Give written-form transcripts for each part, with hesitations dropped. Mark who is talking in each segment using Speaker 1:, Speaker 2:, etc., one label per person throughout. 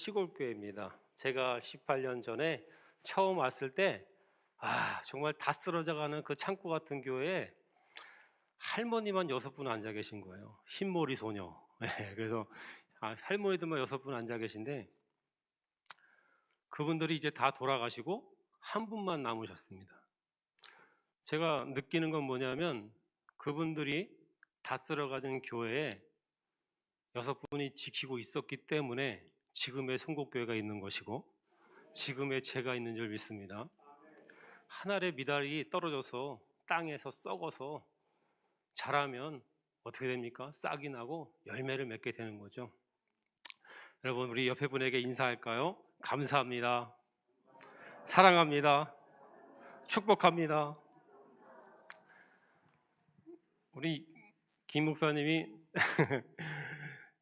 Speaker 1: 시골교회입니다. 제가 18년 전에 처음 왔을 때 정말 다 쓰러져가는 그 창고 같은 교회에 할머니만 6분 앉아 계신 거예요. 흰머리 소녀. 그래서 할머니들만 6분 앉아 계신데 그분들이 이제 다 돌아가시고 한 분만 남으셨습니다. 제가 느끼는 건 뭐냐면 그분들이 다 쓸어가진 교회에 6분이 지키고 있었기 때문에 지금의 송곡교회가 있는 것이고 지금의 제가 있는 줄 믿습니다. 한 알의 미달이 떨어져서 땅에서 썩어서 자라면 어떻게 됩니까? 싹이 나고 열매를 맺게 되는 거죠. 여러분, 우리 옆에 분에게 인사할까요? 감사합니다. 사랑합니다. 축복합니다. 우리 김 목사님이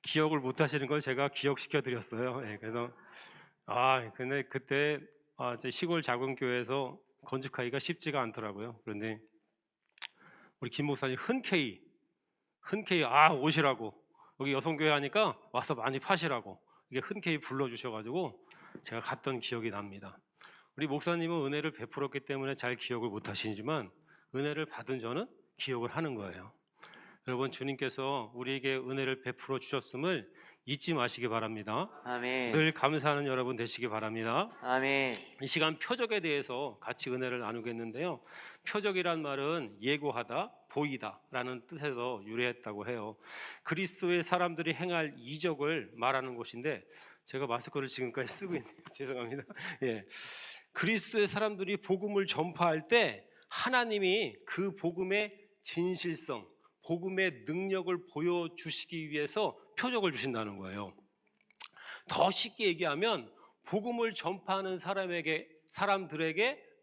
Speaker 1: 기억을 못 하시는 걸 제가 기억시켜 드렸어요. 그래서 근데 그때 제 시골 작은 교회에서 건축하기가 쉽지가 않더라고요. 그런데 우리 김 목사님 흔쾌히 오시라고, 여기 여성교회 하니까 와서 많이 파시라고 이게 흔쾌히 불러주셔가지고 제가 갔던 기억이 납니다. 우리 목사님은 은혜를 베풀었기 때문에 잘 기억을 못 하시지만 은혜를 받은 저는 기억을 하는 거예요. 여러분, 주님께서 우리에게 은혜를 베풀어 주셨음을 잊지 마시기 바랍니다.
Speaker 2: 아멘.
Speaker 1: 늘 감사하는 여러분 되시기 바랍니다.
Speaker 2: 아멘.
Speaker 1: 이 시간 표적에 대해서 같이 은혜를 나누겠는데요. 표적이란 말은 예고하다, 보이다 라는 뜻에서 유래했다고 해요. 그리스도의 사람들이 행할 이적을 말하는 것인데 제가 마스크를 지금까지 쓰고 있네요. 죄송합니다. 그리스도의 사람들이 복음을 전파할 때 하나님이 그 복음의 진실성, 복음의 능력을 보여주시기 위해서 표적을 주신다는 거예요. 더 쉽게 얘기하면 복음을 전파하는 사람들에게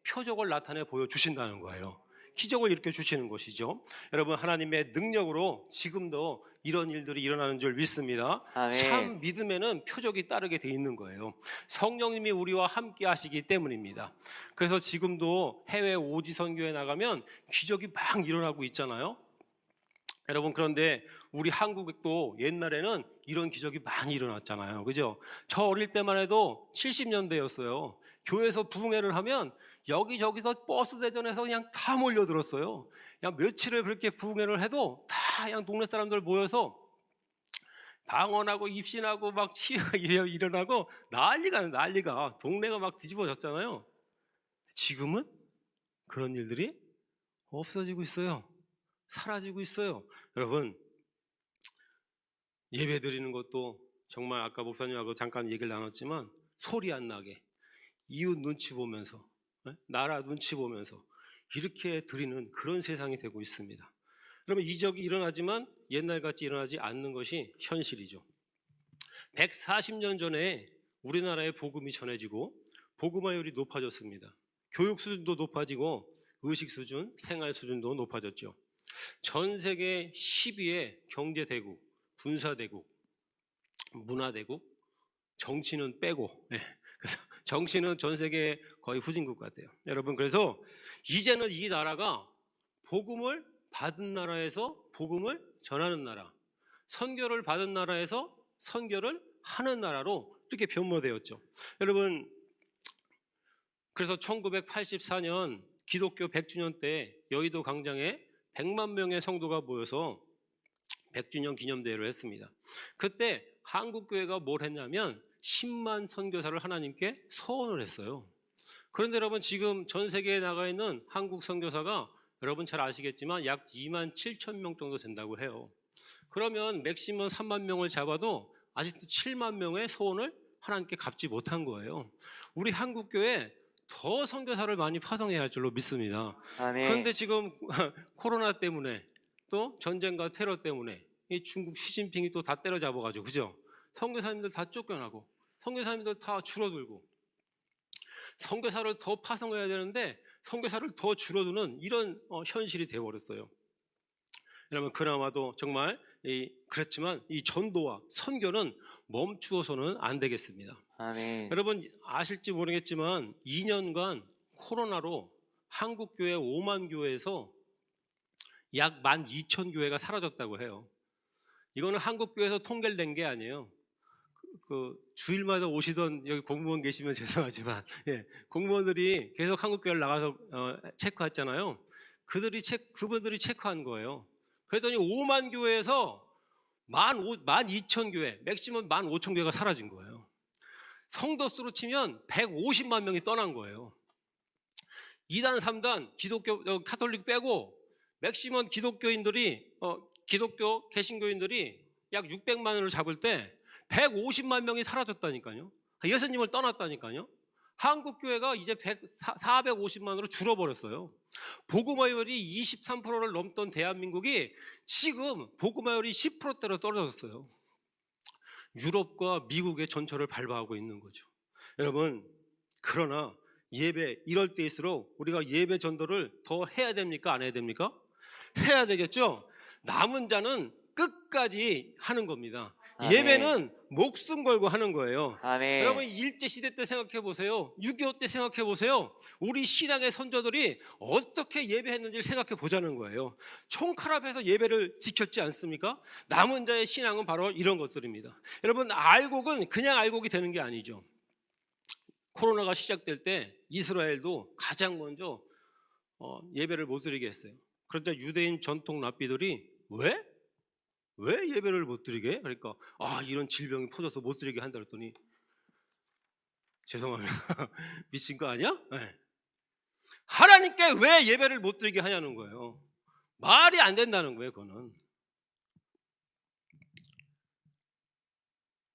Speaker 1: 표적을 나타내 보여주신다는 거예요. 기적을 일으켜 주시는 것이죠. 여러분, 하나님의 능력으로 지금도 이런 일들이 일어나는 줄 믿습니다.
Speaker 2: 아멘.
Speaker 1: 참 믿음에는 표적이 따르게 돼 있는 거예요. 성령님이 우리와 함께 하시기 때문입니다. 그래서 지금도 해외 오지 선교에 나가면 기적이 막 일어나고 있잖아요. 여러분, 그런데 우리 한국도 옛날에는 이런 기적이 많이 일어났잖아요. 그죠? 저 어릴 때만 해도 70년대였어요. 교회에서 부흥회를 하면 여기저기서 버스 대전에서 그냥 다 몰려들었어요. 그냥 며칠을 그렇게 부흥회를 해도 다 그냥 동네 사람들 모여서 방언하고 입신하고 막 치유가 일어나고 난리가 동네가 막 뒤집어졌잖아요. 지금은 그런 일들이 없어지고 있어요. 사라지고 있어요. 여러분, 예배 드리는 것도 정말 아까 목사님하고 잠깐 얘기를 나눴지만 소리 안 나게 이웃 눈치 보면서, 나라 눈치 보면서 이렇게 드리는 그런 세상이 되고 있습니다. 그러면 이적이 일어나지만 옛날같이 일어나지 않는 것이 현실이죠. 140년 전에 우리나라에 복음이 전해지고 복음화율이 높아졌습니다. 교육 수준도 높아지고 의식 수준, 생활 수준도 높아졌죠. 전 세계 10위의 경제대국, 군사대국, 문화대국, 정치는 빼고, 그래서 정치는 전 세계 거의 후진국 같아요. 여러분, 그래서 이제는 이 나라가 복음을 받은 나라에서 복음을 전하는 나라, 선교를 받은 나라에서 선교를 하는 나라로 이렇게 변모되었죠. 여러분, 그래서 1984년 기독교 100주년 때 여의도 광장에 100만 명의 성도가 모여서 100주년 기념대회를 했습니다. 그때 한국교회가 뭘 했냐면 10만 선교사를 하나님께 서원을 했어요. 그런데 여러분, 지금 전 세계에 나가 있는 한국 선교사가 여러분 잘 아시겠지만 약 2만 7천 명 정도 된다고 해요. 그러면 맥시멈 3만 명을 잡아도 아직도 7만 명의 소원을 하나님께 갚지 못한 거예요. 우리 한국교회 더 선교사를 많이 파송해야 할 줄로 믿습니다.
Speaker 2: 아멘.
Speaker 1: 그런데 지금 코로나 때문에 또 전쟁과 테러 때문에 이 중국 시진핑이 또 다 때려잡아가지고, 그죠? 선교사님들 다 쫓겨나고 선교사님들 다 줄어들고 선교사를 더 파송해야 되는데 선교사를 더 줄어드는 이런 현실이 되어버렸어요. 여러분, 그나마도 정말 그렇지만 이 전도와 선교는 멈추어서는 안 되겠습니다.
Speaker 2: 아멘.
Speaker 1: 여러분, 아실지 모르겠지만 2년간 코로나로 한국교회 5만 교회에서 약 12,000교회가 사라졌다고 해요. 이거는 한국교회에서 통계를 낸 게 아니에요. 그 주일마다 오시던 여기 공무원 계시면 죄송하지만 예, 공무원들이 계속 한국교회를 나가서 체크했잖아요. 그분들이 체크한 거예요. 그랬더니 5만 교회에서 12,000교회, 맥시멈 15,000교회가 사라진 거예요. 성도 수로 치면 150만 명이 떠난 거예요. 2단, 3단 기독교 카톨릭 빼고 맥시멈 기독교인들이 기독교 개신교인들이 약 600만을 잡을 때 150만 명이 사라졌다니까요. 예수님을 떠났다니까요. 한국 교회가 이제 450만으로 줄어버렸어요. 복음화율이 23%를 넘던 대한민국이 지금 복음화율이 10%대로 떨어졌어요. 유럽과 미국의 전철을 밟아가고 있는 거죠. 여러분, 그러나 예배 이럴 때일수록 우리가 예배 전도를 더 해야 됩니까? 안 해야 됩니까? 해야 되겠죠. 남은 자는 끝까지 하는 겁니다.
Speaker 2: 아멘.
Speaker 1: 예배는 목숨 걸고 하는 거예요.
Speaker 2: 아멘.
Speaker 1: 여러분, 일제시대 때 생각해 보세요. 6.25 때 생각해 보세요. 우리 신앙의 선조들이 어떻게 예배했는지를 생각해 보자는 거예요. 총칼 앞에서 예배를 지켰지 않습니까? 남은 자의 신앙은 바로 이런 것들입니다. 여러분, 알곡은 그냥 알곡이 되는 게 아니죠. 코로나가 시작될 때 이스라엘도 가장 먼저 예배를 못 드리게 했어요. 그러자 유대인 전통 랍비들이 왜 예배를 못 드리게? 그러니까 이런 질병이 퍼져서 못 드리게 한다 그랬더니 죄송합니다. 미친 거 아니야? 네. 하나님께 왜 예배를 못 드리게 하냐는 거예요. 말이 안 된다는 거예요. 그거는.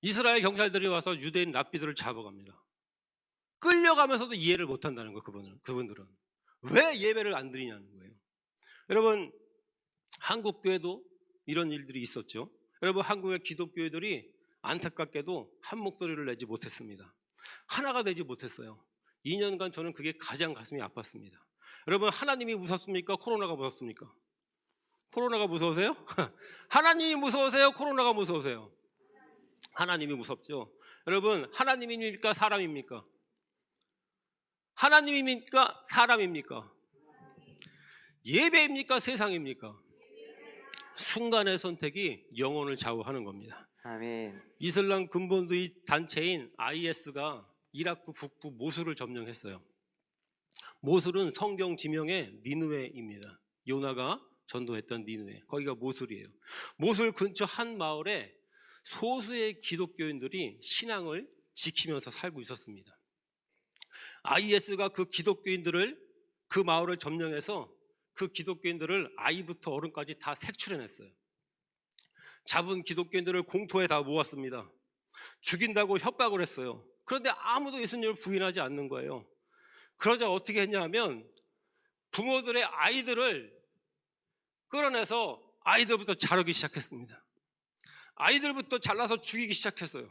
Speaker 1: 이스라엘 경찰들이 와서 유대인 랍비들을 잡아갑니다. 끌려가면서도 이해를 못 한다는 거예요. 그분들은 왜 예배를 안 드리냐는 거예요. 여러분, 한국 교회도 이런 일들이 있었죠. 여러분, 한국의 기독교회들이 안타깝게도 한 목소리를 내지 못했습니다. 하나가 되지 못했어요. 2년간 저는 그게 가장 가슴이 아팠습니다. 여러분, 하나님이 무섭습니까? 코로나가 무섭습니까? 코로나가 무서우세요? 하나님이 무서우세요? 코로나가 무서우세요? 하나님이 무섭죠. 여러분, 하나님입니까? 사람입니까? 하나님입니까? 사람입니까? 예배입니까? 세상입니까? 순간의 선택이 영혼을 좌우하는 겁니다.
Speaker 2: 아멘.
Speaker 1: 이슬람 근본주의 단체인 IS가 이라크 북부 모술을 점령했어요. 모술은 성경 지명의 니느웨입니다. 요나가 전도했던 니느웨, 거기가 모술이에요. 모술 근처 한 마을에 소수의 기독교인들이 신앙을 지키면서 살고 있었습니다. IS가 그 마을을 점령해서 그 기독교인들을 아이부터 어른까지 다 색출해냈어요. 잡은 기독교인들을 공터에 다 모았습니다. 죽인다고 협박을 했어요. 그런데 아무도 예수님을 부인하지 않는 거예요. 그러자 어떻게 했냐 하면 부모들의 아이들을 끌어내서 아이들부터 자르기 시작했습니다. 아이들부터 잘라서 죽이기 시작했어요.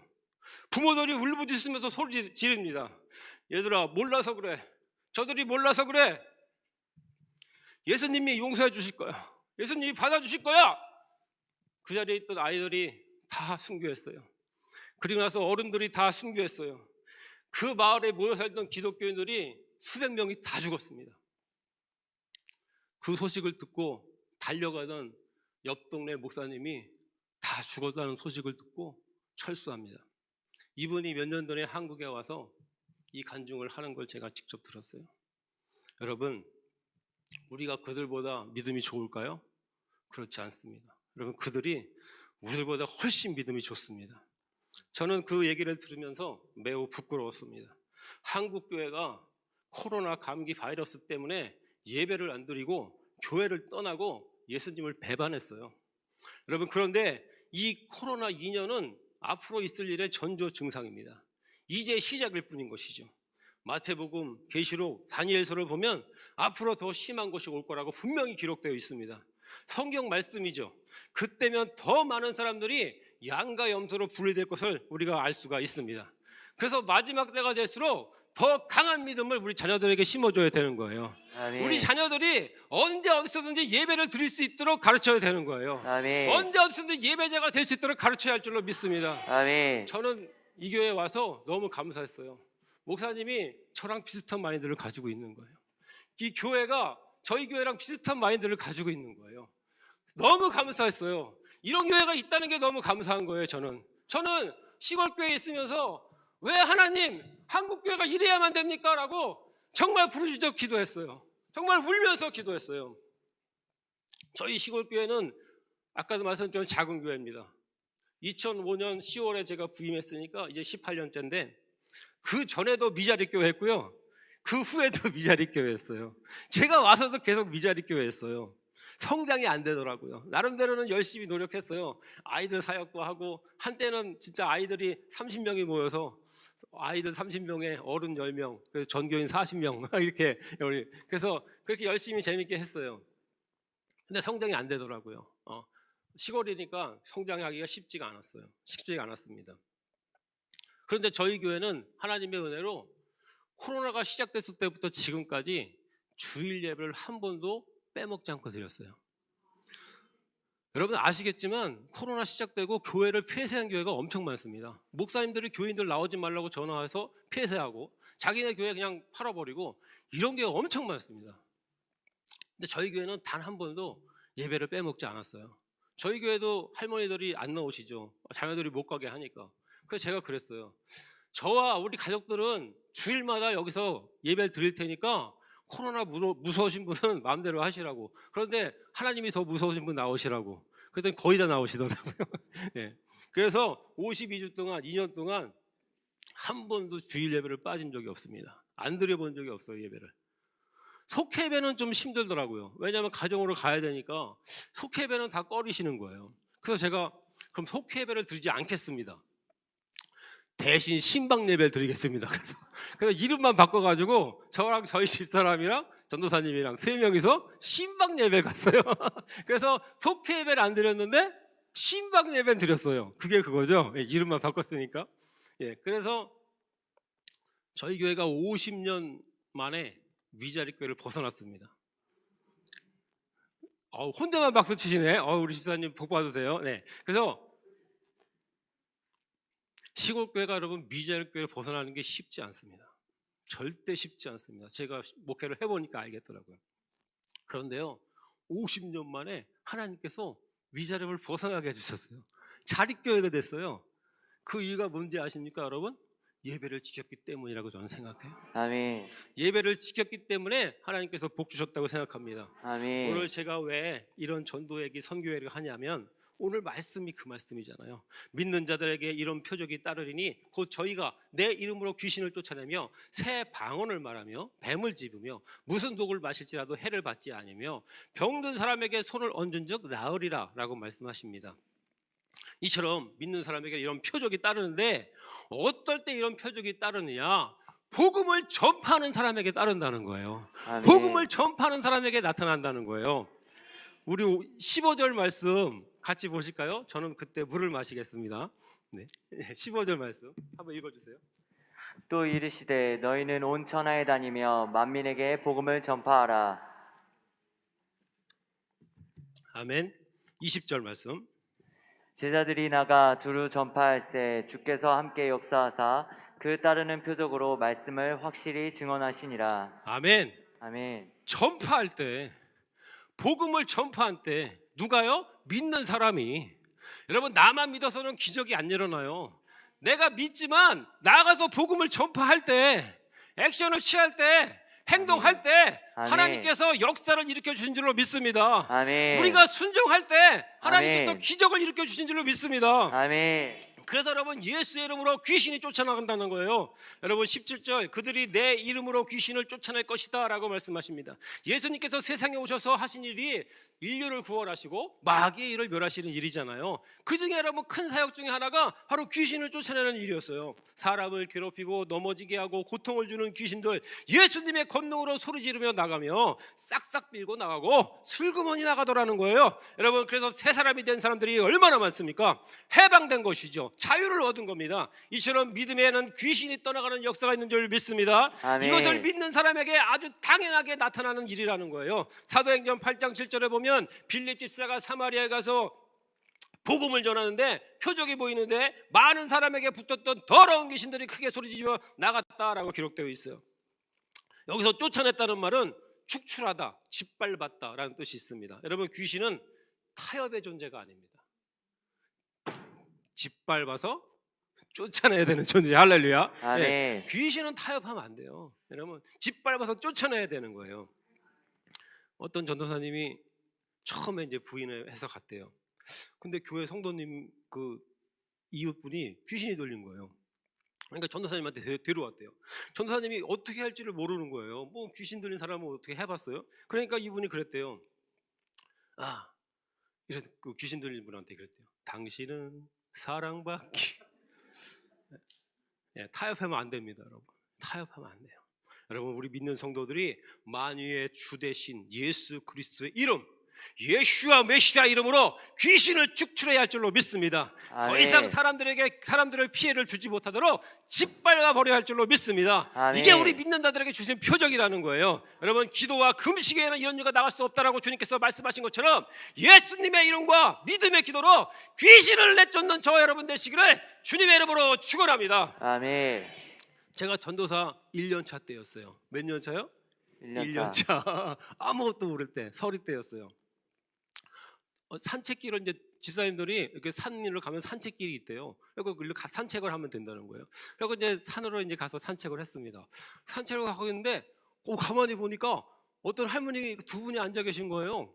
Speaker 1: 부모들이 울부짖으면서 소리 지릅니다. 얘들아, 몰라서 그래. 저들이 몰라서 그래. 예수님이 용서해 주실 거야. 예수님이 받아주실 거야. 그 자리에 있던 아이들이 다 순교했어요. 그리고 나서 어른들이 다 순교했어요. 그 마을에 모여 살던 기독교인들이 수백 명이 다 죽었습니다. 그 소식을 듣고 달려가던 옆 동네 목사님이 다 죽었다는 소식을 듣고 철수합니다. 이분이 몇 년 전에 한국에 와서 이 간증을 하는 걸 제가 직접 들었어요. 여러분, 우리가 그들보다 믿음이 좋을까요? 그렇지 않습니다. 여러분, 그들이 우리보다 훨씬 믿음이 좋습니다. 저는 그 얘기를 들으면서 매우 부끄러웠습니다. 한국 교회가 코로나 감기 바이러스 때문에 예배를 안 드리고 교회를 떠나고 예수님을 배반했어요. 여러분, 그런데 이 코로나 2년은 앞으로 있을 일의 전조 증상입니다. 이제 시작일 뿐인 것이죠. 마태복음, 계시록, 다니엘서를 보면 앞으로 더 심한 것이 올 거라고 분명히 기록되어 있습니다. 성경 말씀이죠. 그때면 더 많은 사람들이 양과 염소로 분리될 것을 우리가 알 수가 있습니다. 그래서 마지막 때가 될수록 더 강한 믿음을 우리 자녀들에게 심어줘야 되는 거예요.
Speaker 2: 아멘.
Speaker 1: 우리 자녀들이 언제 어디서든지 예배를 드릴 수 있도록 가르쳐야 되는 거예요.
Speaker 2: 아멘.
Speaker 1: 언제 어디서든지 예배자가 될 수 있도록 가르쳐야 할 줄로 믿습니다.
Speaker 2: 아멘.
Speaker 1: 저는 이 교회에 와서 너무 감사했어요. 목사님이 저랑 비슷한 마인드를 가지고 있는 거예요. 이 교회가 저희 교회랑 비슷한 마인드를 가지고 있는 거예요. 너무 감사했어요. 이런 교회가 있다는 게 너무 감사한 거예요. 저는 시골 교회에 있으면서 왜 하나님 한국 교회가 이래야만 됩니까? 라고 정말 부르짖어 기도했어요. 정말 울면서 기도했어요. 저희 시골 교회는 아까도 말씀드린 작은 교회입니다. 2005년 10월에 제가 부임했으니까 이제 18년째인데 그 전에도 미자리 교회 했고요. 그 후에도 미자리 교회 했어요. 제가 와서도 계속 미자리 교회 했어요. 성장이 안 되더라고요. 나름대로는 열심히 노력했어요. 아이들 사역도 하고 한때는 진짜 아이들이 30명이 모여서 아이들 30명에 어른 10명, 그래서 전교인 40명 이렇게 그래서 그렇게 열심히 재밌게 했어요. 근데 성장이 안 되더라고요. 시골이니까 성장하기가 쉽지가 않았습니다. 그런데 저희 교회는 하나님의 은혜로 코로나가 시작됐을 때부터 지금까지 주일 예배를 한 번도 빼먹지 않고 드렸어요. 여러분 아시겠지만 코로나 시작되고 교회를 폐쇄한 교회가 엄청 많습니다. 목사님들이 교인들 나오지 말라고 전화해서 폐쇄하고 자기네 교회 그냥 팔아버리고 이런 게 엄청 많습니다. 근데 저희 교회는 단 한 번도 예배를 빼먹지 않았어요. 저희 교회도 할머니들이 안 나오시죠. 자녀들이 못 가게 하니까. 그래서 제가 그랬어요. 저와 우리 가족들은 주일마다 여기서 예배를 드릴 테니까 코로나 무서우신 분은 마음대로 하시라고. 그런데 하나님이 더 무서우신 분 나오시라고. 그랬더니 거의 다 나오시더라고요. 네. 그래서 52주 동안 2년 동안 한 번도 주일 예배를 빠진 적이 없습니다. 안 드려본 적이 없어요. 예배를. 속예배는 좀 힘들더라고요. 왜냐하면 가정으로 가야 되니까 속예배는 다 꺼리시는 거예요. 그래서 제가 그럼 속예배를 드리지 않겠습니다. 대신 신방 예배를 드리겠습니다. 그래서 이름만 바꿔가지고 저랑 저희 집사람이랑 전도사님이랑 3명이서 신방 예배 갔어요. 그래서 속회 예배를 안 드렸는데 신방 예배는 드렸어요. 그게 그거죠. 이름만 바꿨으니까. 그래서 저희 교회가 50년 만에 위자리 교회를 벗어났습니다. 혼자만 박수 치시네. 우리 집사님 복 받으세요. 네. 그래서 시골 교회가 여러분 미자리 교회를 벗어나는 게 쉽지 않습니다. 절대 쉽지 않습니다. 제가 목회를 해보니까 알겠더라고요. 그런데요, 50년 만에 하나님께서 위자립을 벗어나게 해주셨어요. 자립교회가 됐어요. 그 이유가 뭔지 아십니까, 여러분? 예배를 지켰기 때문이라고 저는 생각해요.
Speaker 2: 아멘.
Speaker 1: 예배를 지켰기 때문에 하나님께서 복 주셨다고 생각합니다.
Speaker 2: 아멘.
Speaker 1: 오늘 제가 왜 이런 전도회기 선교회를 하냐면 오늘 말씀이 그 말씀이잖아요. 믿는 자들에게 이런 표적이 따르리니 곧 저희가 내 이름으로 귀신을 쫓아내며 새 방언을 말하며 뱀을 집으며 무슨 독을 마실지라도 해를 받지 않으며 병든 사람에게 손을 얹은 즉 나으리라 라고 말씀하십니다. 이처럼 믿는 사람에게 이런 표적이 따르는데 어떨 때 이런 표적이 따르느냐? 복음을 전파하는 사람에게 따른다는 거예요.
Speaker 2: 아멘.
Speaker 1: 복음을 전파하는 사람에게 나타난다는 거예요. 우리 15절 말씀 같이 보실까요? 저는 그때 물을 마시겠습니다. 네. 15절 말씀 한번 읽어주세요.
Speaker 2: 또 이르시되 너희는 온 천하에 다니며 만민에게 복음을 전파하라.
Speaker 1: 아멘. 20절 말씀.
Speaker 2: 제자들이 나가 두루 전파할세 주께서 함께 역사하사 그 따르는 표적으로 말씀을 확실히 증언하시니라.
Speaker 1: 아멘.
Speaker 2: 아멘.
Speaker 1: 전파할 때 복음을 전파할 때 누가요? 믿는 사람이. 여러분 나만 믿어서는 기적이 안 일어나요. 내가 믿지만 나가서 복음을 전파할 때 액션을 취할 때 행동할 때
Speaker 2: 아멘.
Speaker 1: 하나님께서 역사를 일으켜 주신 줄로 믿습니다.
Speaker 2: 아멘.
Speaker 1: 우리가 순종할 때 하나님께서
Speaker 2: 아멘.
Speaker 1: 기적을 일으켜 주신 줄로 믿습니다.
Speaker 2: 아멘.
Speaker 1: 그래서 여러분 예수의 이름으로 귀신이 쫓아나간다는 거예요. 여러분 17절 그들이 내 이름으로 귀신을 쫓아낼 것이다 라고 말씀하십니다. 예수님께서 세상에 오셔서 하신 일이 인류를 구원하시고 마귀의 일을 멸하시는 일이잖아요. 그 중에 여러분 큰 사역 중에 하나가 바로 귀신을 쫓아내는 일이었어요. 사람을 괴롭히고 넘어지게 하고 고통을 주는 귀신들 예수님의 권능으로 소리 지르며 나가며 싹싹 빌고 나가고 슬그머니 나가더라는 거예요. 여러분 그래서 새 사람이 된 사람들이 얼마나 많습니까? 해방된 것이죠. 자유를 얻은 겁니다. 이처럼 믿음에는 귀신이 떠나가는 역사가 있는 줄 믿습니다.
Speaker 2: 아멘.
Speaker 1: 이것을 믿는 사람에게 아주 당연하게 나타나는 일이라는 거예요. 사도행전 8장 7절에 보면 빌립 집사가 사마리아에 가서 복음을 전하는데 표적이 보이는데 많은 사람에게 붙었던 더러운 귀신들이 크게 소리지며 나갔다라고 기록되어 있어요. 여기서 쫓아냈다는 말은 축출하다, 짓밟았다라는 뜻이 있습니다. 여러분 귀신은 타협의 존재가 아닙니다. 짓밟아서 쫓아내야 되는 존재. 할렐루야.
Speaker 2: 아멘.
Speaker 1: 예, 귀신은 타협하면 안 돼요. 여러분 짓밟아서 쫓아내야 되는 거예요. 어떤 전도사님이 처음에 이제 부인을 해서 갔대요. 근데 교회 성도님 그 이웃분이 귀신이 들린 거예요. 그러니까 전도사님한테 데려왔대요. 전도사님이 어떻게 할지를 모르는 거예요. 뭐 귀신 들린 사람은 어떻게 해봤어요? 그러니까 이분이 그랬대요. 아, 이래서 그 귀신 들린 분한테 그랬대요. 당신은 사랑받기. 예, 타협하면 안 됩니다, 여러분. 타협하면 안 돼요. 여러분, 우리 믿는 성도들이 만유의 주 대신 예수 그리스도의 이름, 예슈아 메시아 이름으로 귀신을 축출해야 할 줄로 믿습니다. 더
Speaker 2: 아멘.
Speaker 1: 이상 사람들을 피해를 주지 못하도록 짓밟아 버려야 할 줄로 믿습니다.
Speaker 2: 아멘.
Speaker 1: 이게 우리 믿는 자들에게 주신 표적이라는 거예요. 여러분, 기도와 금식에는 이런 일가 나갈 수 없다라고 주님께서 말씀하신 것처럼 예수님의 이름과 믿음의 기도로 귀신을 내쫓는 저와 여러분 되시기를 주님의 이름으로 축원합니다.
Speaker 2: 아멘.
Speaker 1: 제가 전도사 1년 차 때였어요. 몇 년 차요?
Speaker 2: 1년 차.
Speaker 1: 차. 아무것도 모를 때, 서리 때였어요. 산책길을 이제 집사님들이 이렇게 산으로 가면 산책길이 있대요. 그리고 산책을 하면 된다는 거예요. 그리고 이제 산으로 이제 가서 산책을 했습니다. 산책을 가고 있는데 가만히 보니까 어떤 할머니 두 분이 앉아 계신 거예요.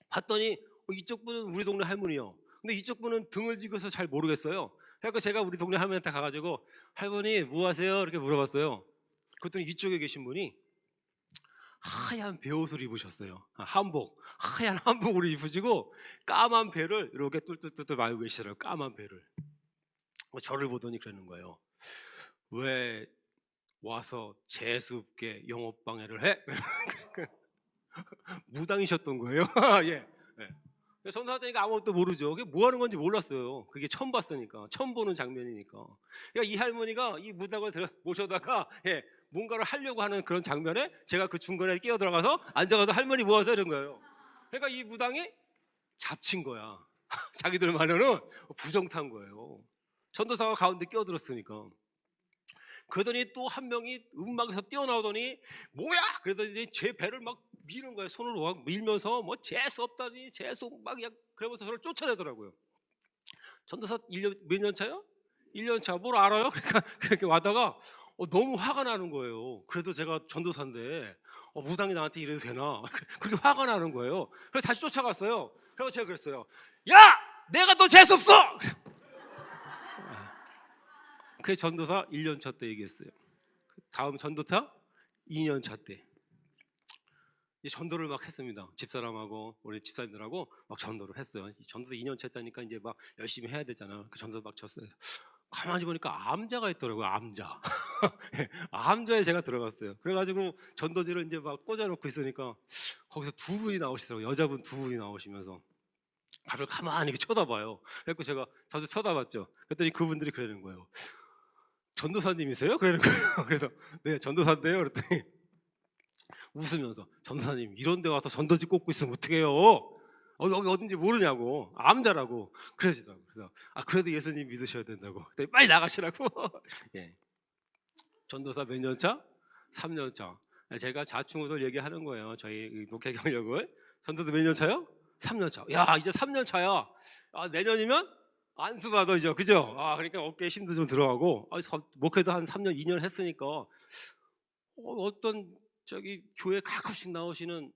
Speaker 1: 봤더니 이쪽 분은 우리 동네 할머니요. 근데 이쪽 분은 등을 지고서 잘 모르겠어요. 그래서 제가 우리 동네 할머니한테 가가지고 할머니 뭐 하세요? 이렇게 물어봤어요. 그랬더니 이쪽에 계신 분이 하얀 베옷을 입으셨어요. 한복, 하얀 한복을 입으시고 까만 배를 이렇게 뚫뚫뚫 말고 계시더라고요. 까만 배를. 저를 보더니 그러는 거예요. 왜 와서 재수없게 영업 방해를 해? 무당이셨던 거예요. 예. 예. 전도사되니까 아무것도 모르죠. 그게 뭐 하는 건지 몰랐어요. 그게 처음 봤으니까, 처음 보는 장면이니까. 그러니까 이 할머니가 이 무당을 모셔다가 예, 뭔가를 하려고 하는 그런 장면에 제가 그 중간에 끼어 들어가서 앉아가서 할머니 뭐 하세요? 이런 거예요. 그러니까 이 무당이 잡친 거야. 자기들 말로는 부정탄 거예요. 전도사가 가운데 끼어들었으니까. 그러더니 또 한 명이 음막에서 뛰어나오더니 뭐야? 그러더니 제 배를 막 미는 거예요. 손으로 막 밀면서 뭐 재수 없다니 재수 막 그러면서 저를 쫓아내더라고요. 전도사 1년 몇 년 차요? 1년 차. 뭘 알아요? 그러니까 그렇게 와다가 너무 화가 나는 거예요. 그래도 제가 전도사인데 무당이 나한테 이래도 되나? 그렇게 화가 나는 거예요. 그래서 다시 쫓아갔어요. 그래서 제가 그랬어요. 야! 내가 너 재수 없어! 그게 전도사 1년 차 때 얘기했어요. 다음 전도사 2년 차 때 전도를 막 했습니다. 집사람하고 우리 집사님들하고 막 전도를 했어요. 전도사 2년 차 했다니까 이제 막 열심히 해야 되잖아요. 그 전도 막 쳤어요. 가만히 보니까 암자가 있더라고요. 암자. 암자에 제가 들어갔어요. 그래가지고 전도지를 이제 막 꽂아놓고 있으니까 거기서 두 분이 나오시더라고요. 여자분 두 분이 나오시면서 저를 가만히 이렇게 쳐다봐요. 그래서 제가 다들 쳐다봤죠. 그랬더니 그분들이 그러는 거예요. 전도사님이세요? 그러는 거예요. 그래서 네, 전도사인데요. 그랬더니 웃으면서 전도사님 이런 데 와서 전도지 꽂고 있으면 어떡해요? 여기 어딘지 모르냐고. 암자라고 그러시더라고요. 그래서 그래도 예수님 믿으셔야 된다고. 그랬더니 빨리 나가시라고. 예. 전도사 몇 년 차? 3년 차. 제가 자충우돌 얘기하는 거예요. 저희 목회 경력을. 전도사 몇 년 차요? 3년 차. 야 이제 3년 차야. 내년이면 안수받아죠. 그죠? 그러니까 어깨에 힘도 좀 들어가고 목회도 한 3년 2년 했으니까 어떤 저기 교회 가끔씩 나오시는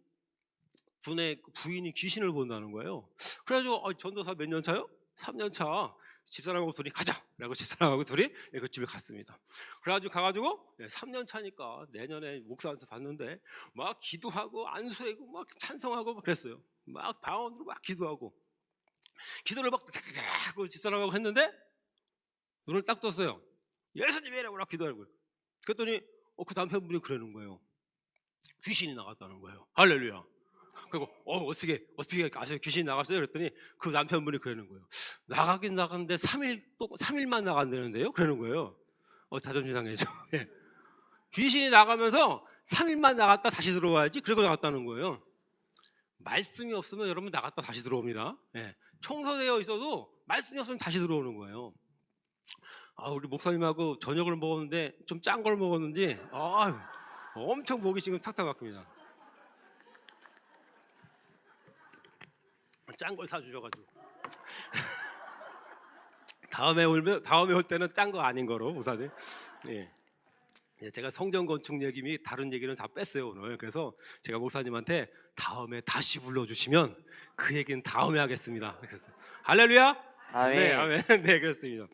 Speaker 1: 분의 부인이 귀신을 본다는 거예요. 그래가지고 전도사 몇 년 차요? 3년 차. 집사람하고 둘이 가자. 라고 집사람하고 둘이 그 집에 갔습니다. 그래가지고 가가지고 3년 차니까 내년에 목사한테 봤는데 막 기도하고 안수하고 막 찬송하고 막 그랬어요. 막 방언으로 막 기도하고 기도를 막 하고 집사람하고 했는데 눈을 딱 떴어요. 예수님이라고 막 기도하고. 그랬더니 그 남편분이 그러는 거예요. 귀신이 나갔다는 거예요. 할렐루야. 그리고 어떻게 아세요? 귀신이 나갔어요? 그랬더니 그 남편분이 그러는 거예요. 나가긴 나갔는데 3일만 나간다는데요? 그러는 거예요. 자존심 상해죠. 예. 귀신이 나가면서 3일만 나갔다 다시 들어와야지. 그리고 나갔다는 거예요. 말씀이 없으면 여러분 나갔다 다시 들어옵니다. 예. 청소되어 있어도 말씀이 없으면 다시 들어오는 거예요. 우리 목사님하고 저녁을 먹었는데 좀 짠 걸 먹었는지 엄청 목이 지금 탁탁 막힙니다. 짠 걸 사주셔가지고 다음에 올 때는 짠 거 아닌 거로 목사님. 예. 예, 제가 성전 건축 얘기 및 다른 얘기는 다 뺐어요 오늘. 그래서 제가 목사님한테 다음에 다시 불러주시면 그 얘기는 다음에 하겠습니다. 그랬어요. 할렐루야.
Speaker 2: 아멘.
Speaker 1: 네, 아멘. 네, 그렇습니다.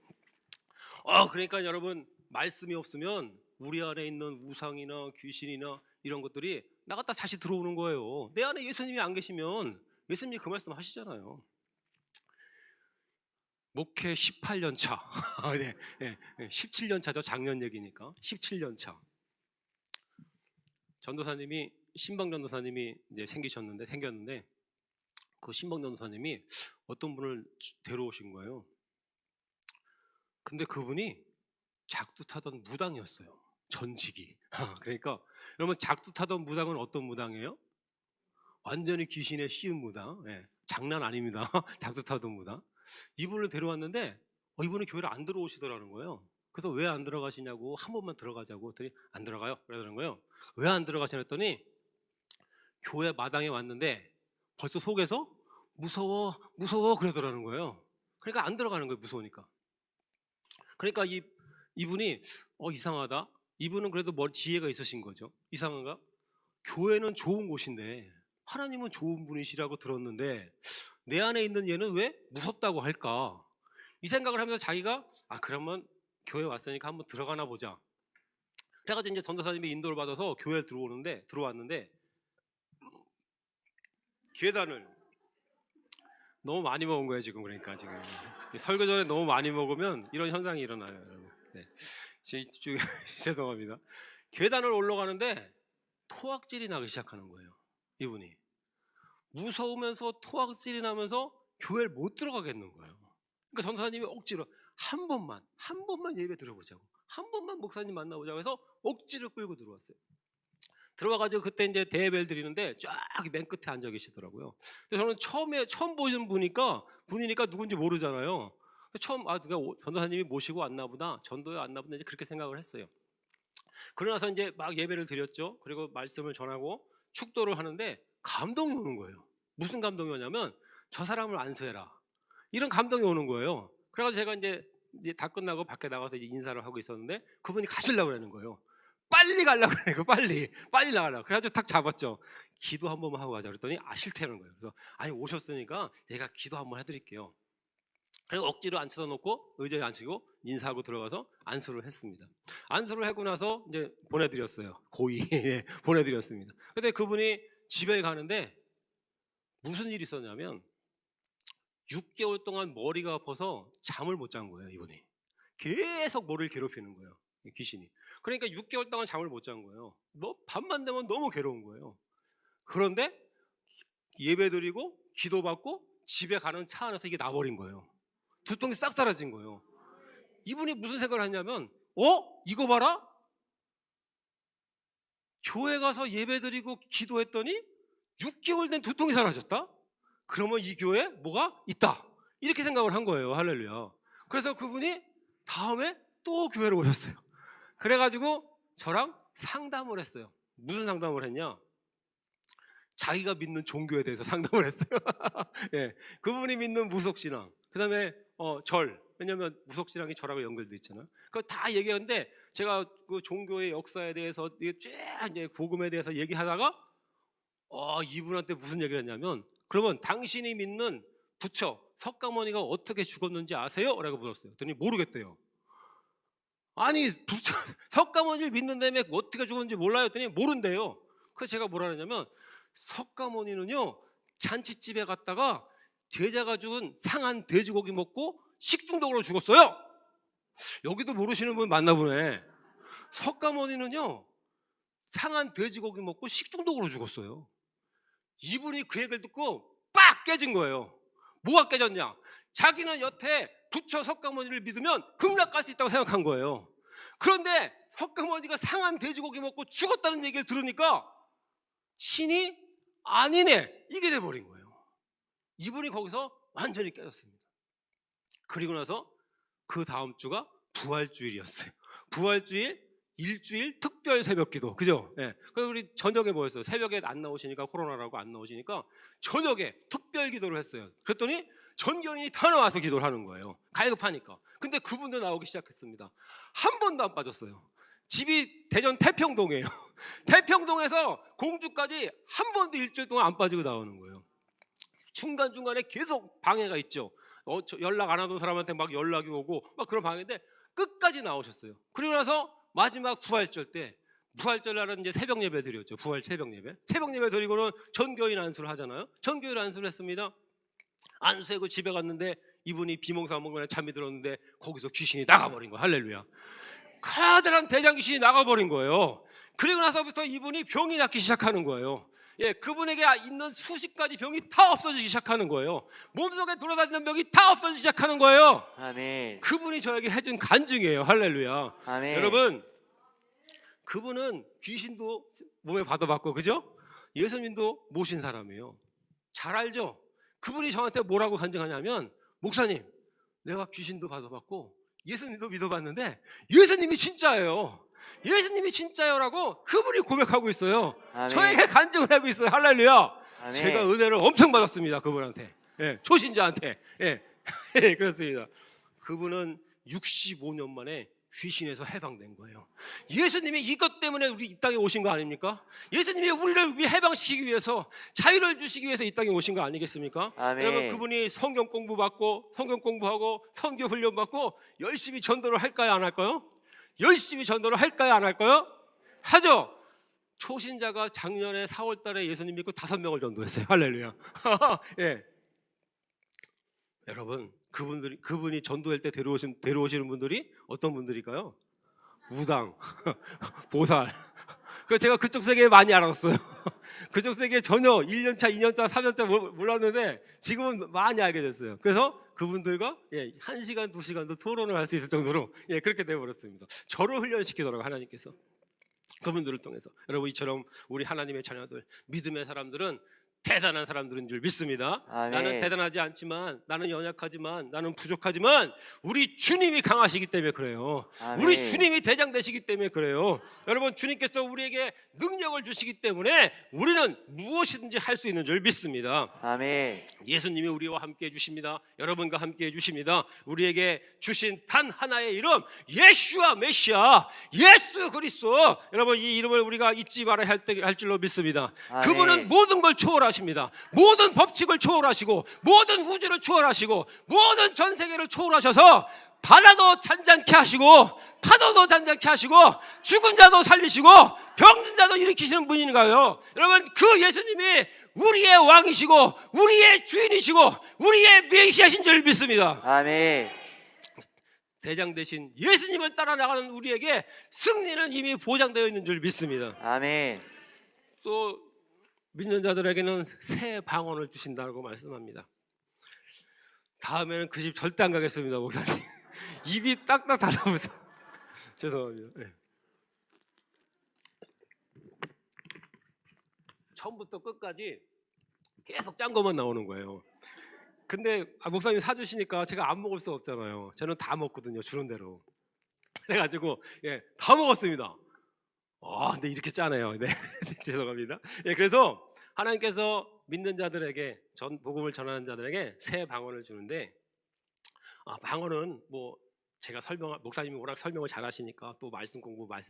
Speaker 1: 그러니까 여러분 말씀이 없으면 우리 안에 있는 우상이나 귀신이나 이런 것들이 나갔다 다시 들어오는 거예요. 내 안에 예수님이 안 계시면 예수님이 그 말씀 하시잖아요. 목회 18년 차, 네, 네, 17년 차죠. 작년 얘기니까 17년 차. 전도사님이 신방 전도사님이 이제 생겼는데 그 신방 전도사님이 어떤 분을 데려오신 거예요. 근데 그분이 작두 타던 무당이었어요. 전직이. 그러니까 여러분 작두 타던 무당은 어떤 무당이에요? 완전히 귀신에 씌운 무당. 네, 장난 아닙니다. 작두 타던 무당. 이분을 데려왔는데 이분은 교회를 안 들어오시더라는 거예요. 그래서 왜 안 들어가시냐고 한 번만 들어가자고 했더니 안 들어가요. 그러더라는 거예요. 왜 안 들어가시냐 했더니 교회 마당에 왔는데 벌써 속에서 무서워 그러더라는 거예요. 그러니까 안 들어가는 거예요. 무서우니까. 그러니까 이분이 이상하다. 이분은 그래도 지혜가 있으신 거죠. 이상한가? 교회는 좋은 곳인데 하나님은 좋은 분이시라고 들었는데 내 안에 있는 얘는 왜 무섭다고 할까? 이 생각을 하면서 자기가 그러면 교회 왔으니까 한번 들어가나 보자. 그래가지고 이제 전도사님이 인도를 받아서 교회에 들어왔는데 계단을 너무 많이 먹은 거예요 지금. 그러니까 지금 설교 전에 너무 많이 먹으면 이런 현상이 일어나요, 여러분. 네. 죄송합니다. 계단을 올라가는데 토악질이 나기 시작하는 거예요. 이분이 무서우면서 토악질이 나면서 교회를 못 들어가겠는 거예요. 그러니까 전도사님이 억지로 한 번만 예배 들어보자고, 한 번만 목사님 만나보자고 해서 억지로 끌고 들어왔어요. 들어와가지고 그때 이제 대예배를 드리는데 쫙 맨 끝에 앉아 계시더라고요. 근데 저는 처음 보는 분이니까 누군지 모르잖아요. 처음 누가 전도사님이 모시고 왔나 보다, 전도에 왔나 보다 이제 그렇게 생각을 했어요. 그러고 나서 이제 막 예배를 드렸죠. 그리고 말씀을 전하고 축도를 하는데 감동이 오는 거예요. 무슨 감동이 오냐면 저 사람을 안수해라, 이런 감동이 오는 거예요. 그래가지고 제가 이제 다 끝나고 밖에 나가서 이제 인사를 하고 있었는데 그분이 가시려고 그러는 거예요. 빨리 가려고 그래요. 빨리 나가려고. 그래가지고 탁 잡았죠. 기도 한 번만 하고 가자 그랬더니 싫다는 거예요. 그래서 오셨으니까 내가 기도 한번 해드릴게요. 그리고 억지로 앉혀서 놓고 의자에 앉히고 인사하고 들어가서 안수를 했습니다. 안수를 하고 나서 이제 보내드렸어요. 고이 보내드렸습니다. 근데 그분이 집에 가는데 무슨 일이 있었냐면 6개월 동안 머리가 아파서 잠을 못 잔 거예요. 이분이 계속 머리를 괴롭히는 거예요, 귀신이. 그러니까 6개월 동안 잠을 못 잔 거예요. 밤만 되면 너무 괴로운 거예요. 그런데 예배드리고 기도받고 집에 가는 차 안에서 이게 나버린 거예요. 두통이 싹 사라진 거예요. 이분이 무슨 생각을 했냐면 이거 봐라, 교회 가서 예배드리고 기도했더니 6개월 된 두통이 사라졌다? 그러면 이 교회에 뭐가 있다, 이렇게 생각을 한 거예요. 할렐루야. 그래서 그분이 다음에 또 교회로 오셨어요. 그래가지고 저랑 상담을 했어요. 무슨 상담을 했냐? 자기가 믿는 종교에 대해서 상담을 했어요. 예, 그분이 믿는 무속신앙, 그 다음에 절, 왜냐면 무속신앙이 절하고 연결돼 있잖아요. 그거 다 얘기하는데 제가 그 종교의 역사에 대해서 쫙 이제 복음에 대해서 얘기하다가 이분한테 무슨 얘기를 했냐면, 그러면 당신이 믿는 부처 석가모니가 어떻게 죽었는지 아세요? 라고 물었어요. 그랬더니 모르겠대요. 아니 부처 석가모니를 믿는다며 어떻게 죽었는지 몰라요? 했더니 모른대요. 그래서 제가 뭐라 그러냐면, 석가모니는요 잔치집에 갔다가 제자가 죽은 상한 돼지고기 먹고 식중독으로 죽었어요. 여기도 모르시는 분 맞나 보네. 석가모니는요 상한 돼지고기 먹고 식중독으로 죽었어요. 이분이 그 얘기를 듣고 빡 깨진 거예요. 뭐가 깨졌냐? 자기는 여태 부처 석가모니를 믿으면 극락 갈 수 있다고 생각한 거예요. 그런데 석가모니가 상한 돼지고기 먹고 죽었다는 얘기를 들으니까 신이 아니네, 이게 돼버린 거예요. 이분이 거기서 완전히 깨졌습니다. 그리고 나서 그 다음 주가 부활주일이었어요. 부활주일 일주일 특별 새벽기도, 그죠? 예. 그래서 우리 저녁에 뭐였어요? 새벽에 안 나오시니까, 코로나라고 안 나오시니까 저녁에 특별 기도를 했어요. 그랬더니 전교인이 다 나와서 기도를 하는 거예요. 갈급하니까. 근데 그분도 나오기 시작했습니다. 한 번도 안 빠졌어요. 집이 대전 태평동이에요. 태평동에서 공주까지 한 번도 일주일 동안 안 빠지고 나오는 거예요. 중간중간에 계속 방해가 있죠. 연락 안 하던 사람한테 막 연락이 오고 막 그런 방해인데 끝까지 나오셨어요. 그리고 나서 마지막 부활절 때, 부활절 날은 이제 새벽 예배 드렸죠. 부활 새벽 예배. 새벽 예배 드리고는 전교인 안수를 하잖아요. 전교인 안수를 했습니다. 안수하고 집에 갔는데 이분이 비몽사몽간에 잠이 들었는데 거기서 귀신이 나가버린 거예요. 할렐루야. 커다란 대장 귀신이 나가버린 거예요. 그리고 나서부터 이분이 병이 낫기 시작하는 거예요. 예, 그분에게 있는 수십 가지 병이 다 없어지기 시작하는 거예요. 몸속에 돌아다니는 병이 다 없어지기 시작하는 거예요.
Speaker 2: 아멘.
Speaker 1: 그분이 저에게 해준 간증이에요. 할렐루야.
Speaker 2: 아멘.
Speaker 1: 여러분, 그분은 귀신도 몸에 받아봤고, 그죠? 예수님도 모신 사람이에요. 잘 알죠? 그분이 저한테 뭐라고 간증하냐면, 목사님, 내가 귀신도 받아봤고 예수님도 믿어봤는데 예수님이 진짜예요. 예수님이 진짜요라고 그분이 고백하고 있어요.
Speaker 2: 아멘.
Speaker 1: 저에게 간증을 하고 있어요. 할렐루야.
Speaker 2: 아멘.
Speaker 1: 제가 은혜를 엄청 받았습니다. 그분한테. 예, 초신자한테. 예. 예, 그렇습니다. 그분은 65년 만에 귀신에서 해방된 거예요. 예수님이 이것 때문에 우리 이 땅에 오신 거 아닙니까? 예수님이 우리를 해방시키기 위해서, 자유를 주시기 위해서 이 땅에 오신 거 아니겠습니까?
Speaker 2: 아멘.
Speaker 1: 여러분, 그분이 성경 공부받고 성경 공부하고 선교 훈련 받고 열심히 전도를 할까요, 안 할까요? 열심히 전도를 할까요, 안 할까요? 하죠. 초신자가 작년에 4월 달에 예수님 믿고 5명을 전도했어요. 할렐루야. 예. 여러분, 그분이 전도할 때 데려오시는 분들이 어떤 분들일까요? 무당, 보살. 그래서 제가 그쪽 세계에 많이 알았어요. 그쪽 세계에 전혀 1년차, 2년차, 3년차 몰랐는데 지금은 많이 알게 됐어요. 그래서 그분들과 1시간, 2시간도 토론을 할 수 있을 정도로 그렇게 되어버렸습니다. 저를 훈련시키더라고요, 하나님께서. 그분들을 통해서. 여러분, 이처럼 우리 하나님의 자녀들, 믿음의 사람들은 대단한 사람들인 줄 믿습니다.
Speaker 2: 아멘.
Speaker 1: 나는 대단하지 않지만, 나는 연약하지만, 나는 부족하지만 우리 주님이 강하시기 때문에 그래요.
Speaker 2: 아멘.
Speaker 1: 우리 주님이 대장 되시기 때문에 그래요. 여러분, 주님께서 우리에게 능력을 주시기 때문에 우리는 무엇이든지 할 수 있는 줄 믿습니다.
Speaker 2: 아멘.
Speaker 1: 예수님이 우리와 함께 해주십니다. 여러분과 함께 해주십니다. 우리에게 주신 단 하나의 이름, 예수와 메시아, 예수 그리스도. 여러분, 이 이름을 우리가 잊지 말아야 할 줄로 믿습니다.
Speaker 2: 아멘.
Speaker 1: 그분은 모든 걸 초월하십니다. 모든 법칙을 초월하시고, 모든 우주를 초월하시고, 모든 전 세계를 초월하셔서 바다도 잔잔케 하시고, 파도도 잔잔케 하시고, 죽은 자도 살리시고, 병든 자도 일으키시는 분인가요? 여러분, 그 예수님이 우리의 왕이시고, 우리의 주인이시고, 우리의 메시아신 줄 믿습니다.
Speaker 2: 아멘.
Speaker 1: 대장 대신 예수님을 따라 나가는 우리에게 승리는 이미 보장되어 있는 줄 믿습니다.
Speaker 2: 아멘.
Speaker 1: 또 믿는 자들에게는 새 방언을 주신다고 말씀합니다. 다음에는 그 집 절대 안 가겠습니다, 목사님. 입이 딱딱 달라붙어. 죄송합니다. 네. 처음부터 끝까지 계속 짠 것만 나오는 거예요. 근데 목사님 사주시니까 제가 안 먹을 수 없잖아요. 저는 다 먹거든요, 주는 대로. 그래가지고 다 먹었습니다. 근데 이렇게 짜네요. 네, 죄송합니다. 그래서 하나님께서 믿는 자들에게, 복음을 전하는 자들에게 새 방언을 주는데, 방언은 뭐 제가 목사님이 워낙 설명을 잘 하시니까, 또 말씀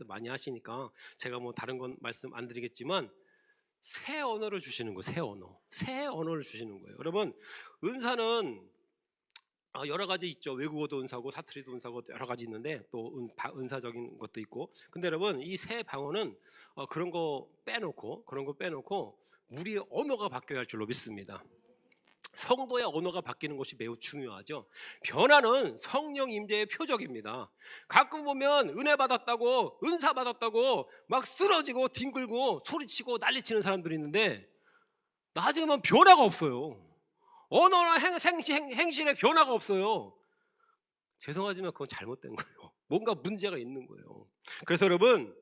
Speaker 1: 많이 하시니까 제가 뭐 다른 건 말씀 안 드리겠지만, 새 언어를 주시는 거예요. 새 언어를 주시는 거예요. 여러분, 은사는 여러 가지 있죠. 외국어도 은사고 사투리도 은사고 여러 가지 있는데, 또 은사적인 것도 있고. 근데 여러분, 이 새 방언은 그런 거 빼놓고 우리의 언어가 바뀌어야 할 줄로 믿습니다. 성도의 언어가 바뀌는 것이 매우 중요하죠. 변화는 성령 임재의 표적입니다. 가끔 보면 은혜 받았다고, 은사 받았다고 막 쓰러지고 뒹굴고 소리치고 난리치는 사람들이 있는데, 나중에 보면 변화가 없어요. 언어나 행실에 변화가 없어요. 죄송하지만 그건 잘못된 거예요. 뭔가 문제가 있는 거예요. 그래서 여러분,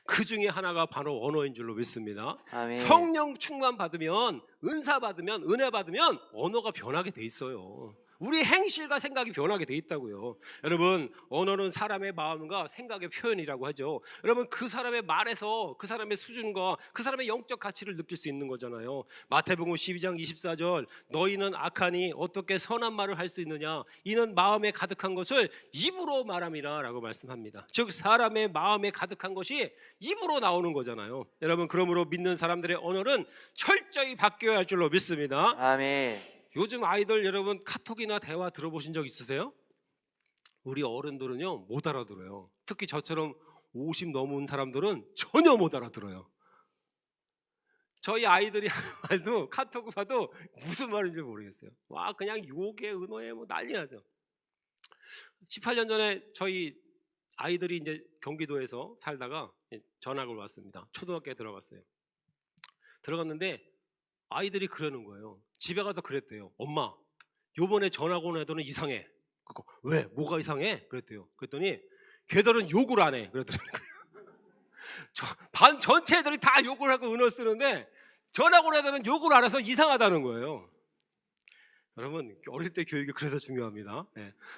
Speaker 1: 그 중에 하나가 바로 언어인 줄로 믿습니다.
Speaker 2: 아멘.
Speaker 1: 성령 충만 받으면, 은사 받으면, 은혜 받으면 언어가 변하게 돼 있어요. 우리 행실과 생각이 변하게 돼 있다고요. 여러분, 언어는 사람의 마음과 생각의 표현이라고 하죠. 여러분, 그 사람의 말에서 그 사람의 수준과 그 사람의 영적 가치를 느낄 수 있는 거잖아요. 마태복음 12장 24절, 너희는 악하니 어떻게 선한 말을 할 수 있느냐, 이는 마음에 가득한 것을 입으로 말함이라 라고 말씀합니다. 즉 사람의 마음에 가득한 것이 입으로 나오는 거잖아요. 여러분, 그러므로 믿는 사람들의 언어는 철저히 바뀌어야 할 줄로 믿습니다.
Speaker 2: 아멘.
Speaker 1: 요즘 아이들 여러분 카톡이나 대화 들어보신 적 있으세요? 우리 어른들은요 못 알아들어요. 특히 저처럼 50 넘은 사람들은 전혀 못 알아들어요. 저희 아이들이 하는 말도 카톡을 봐도 무슨 말인지 모르겠어요. 와, 그냥 욕에 은어에 뭐 난리 나죠. 18년 전에 저희 아이들이 이제 경기도에서 살다가 전학을 왔습니다. 초등학교에 들어갔어요. 들어갔는데 아이들이 그러는 거예요. 집에 가서 그랬대요. 엄마, 요번에 전학 온 애들은 이상해. 왜? 뭐가 이상해? 그랬대요. 그랬더니 걔들은 욕을 안 해. 그랬더라고요. 반 전체 애들이 다 욕을 하고 은어 쓰는데 전학 온 애들은 욕을 안 해서 이상하다는 거예요. 여러분, 어릴 때 교육이 그래서 중요합니다.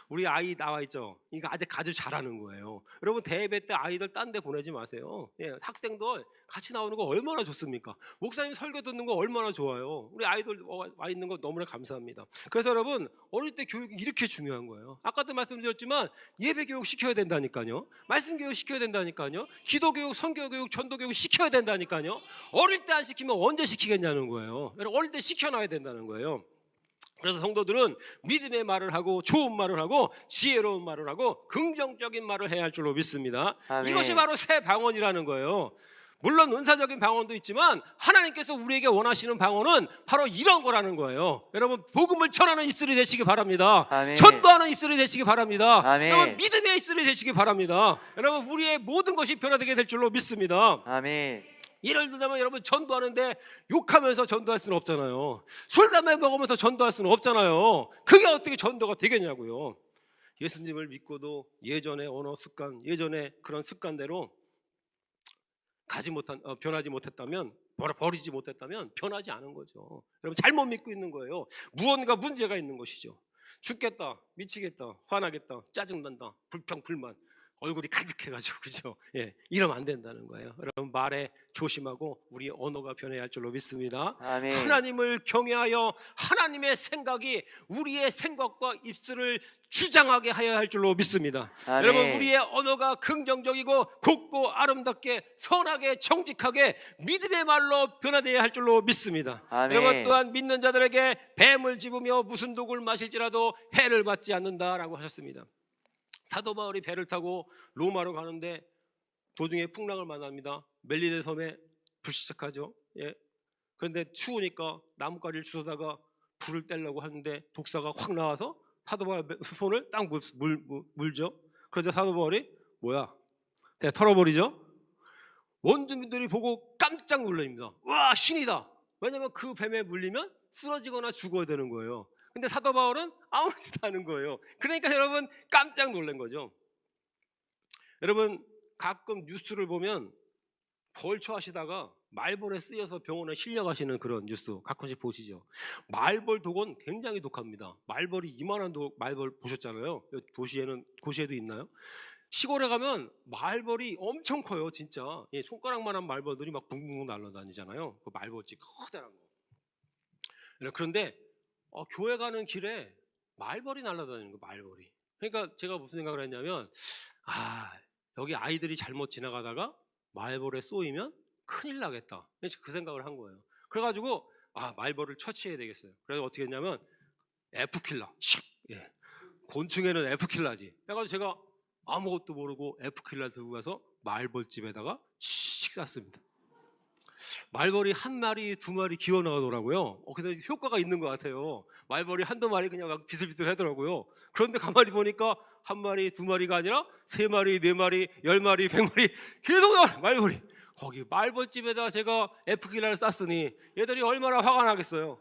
Speaker 1: 우리 아이 나와 있죠. 이거 아주 잘하는 거예요. 여러분, 대예배 때 아이들 딴 데 보내지 마세요. 학생들 같이 나오는 거 얼마나 좋습니까? 목사님 설교 듣는 거 얼마나 좋아요. 우리 아이들 와 있는 거 너무나 감사합니다. 그래서 여러분, 어릴 때 교육이 이렇게 중요한 거예요. 아까도 말씀드렸지만 예배 교육 시켜야 된다니까요. 말씀 교육 시켜야 된다니까요. 기도 교육, 선교 교육, 전도 교육 시켜야 된다니까요. 어릴 때 안 시키면 언제 시키겠냐는 거예요. 여러분, 어릴 때 시켜놔야 된다는 거예요. 그래서 성도들은 믿음의 말을 하고 좋은 말을 하고 지혜로운 말을 하고 긍정적인 말을 해야 할 줄로 믿습니다.
Speaker 2: 아멘.
Speaker 1: 이것이 바로 새 방언이라는 거예요. 물론 은사적인 방언도 있지만 하나님께서 우리에게 원하시는 방언은 바로 이런 거라는 거예요. 여러분, 복음을 전하는 입술이 되시기 바랍니다.
Speaker 2: 아멘.
Speaker 1: 전도하는 입술이 되시기 바랍니다.
Speaker 2: 아멘.
Speaker 1: 여러분, 믿음의 입술이 되시기 바랍니다. 여러분, 우리의 모든 것이 변화되게 될 줄로 믿습니다.
Speaker 2: 아멘.
Speaker 1: 예를 들자면 여러분, 전도하는데 욕하면서 전도할 수는 없잖아요. 술 담배 먹으면서 전도할 수는 없잖아요. 그게 어떻게 전도가 되겠냐고요. 예수님을 믿고도 예전의 언어 습관, 예전의 그런 습관대로 변하지 못했다면, 버리지 못했다면 변하지 않은 거죠. 여러분, 잘못 믿고 있는 거예요. 무언가 문제가 있는 것이죠. 죽겠다, 미치겠다, 화나겠다, 짜증난다, 불평, 불만, 얼굴이 가득해가지고, 그죠? 이러면 안 된다는 거예요. 여러분, 말에 조심하고 우리 언어가 변해야 할 줄로 믿습니다.
Speaker 2: 아멘.
Speaker 1: 하나님을 경외하여 하나님의 생각이 우리의 생각과 입술을 주장하게 하여야 할 줄로 믿습니다.
Speaker 2: 아멘.
Speaker 1: 여러분, 우리의 언어가 긍정적이고 곱고 아름답게 선하게 정직하게 믿음의 말로 변화되어야 할 줄로 믿습니다.
Speaker 2: 아멘.
Speaker 1: 여러분, 또한 믿는 자들에게 뱀을 집으며 무슨 독을 마실지라도 해를 받지 않는다라고 하셨습니다. 사도 바울이 배를 타고 로마로 가는데 도중에 풍랑을 만납니다. 멜리데 섬에 불시착하죠. 그런데 추우니까 나뭇가지를 주워다가 불을 떼려고 하는데 독사가 확 나와서 사도 바울 손을 딱 물죠. 그래서 사도 바울이 뭐야? 내가 털어버리죠. 원주민들이 보고 깜짝 놀랍니다. 와, 신이다. 왜냐하면 그 뱀에 물리면 쓰러지거나 죽어야 되는 거예요. 근데 사도 바울은 아무렇지도 않은 거예요. 그러니까 여러분, 깜짝 놀란 거죠. 여러분, 가끔 뉴스를 보면 벌초하시다가 말벌에 쓰여서 병원에 실려가시는 그런 뉴스 가끔씩 보시죠. 말벌 독은 굉장히 독합니다. 말벌이 이만한 말벌 보셨잖아요. 도시에도 있나요? 시골에 가면 말벌이 엄청 커요. 진짜 손가락만한 말벌들이 막 붕붕 날아다니잖아요. 그 말벌집 커다란 거. 그런데 교회 가는 길에 말벌이 날아다니는 거, 말벌이. 그러니까 제가 무슨 생각을 했냐면, 여기 아이들이 잘못 지나가다가 말벌에 쏘이면 큰일 나겠다. 그 생각을 한 거예요. 그래가지고 말벌을 처치해야 되겠어요. 그래서 어떻게 했냐면 F킬러. 곤충에는 F킬러지. 그래가지고 제가 아무것도 모르고 F킬러 들고 가서 말벌집에다가 씩 쐈습니다. 말벌이 한 마리, 두 마리 기어 나가더라고요. 그래서 효과가 있는 것 같아요. 말벌이 한두 마리 그냥 막 비슬비슬 하더라고요. 그런데 가만히 보니까 한 마리, 두 마리가 아니라 세 마리, 네 마리, 10마리, 100마리 계속 나와요, 말벌이. 거기 말벌집에다 제가 F킬러를 쐈으니 얘들이 얼마나 화가 나겠어요.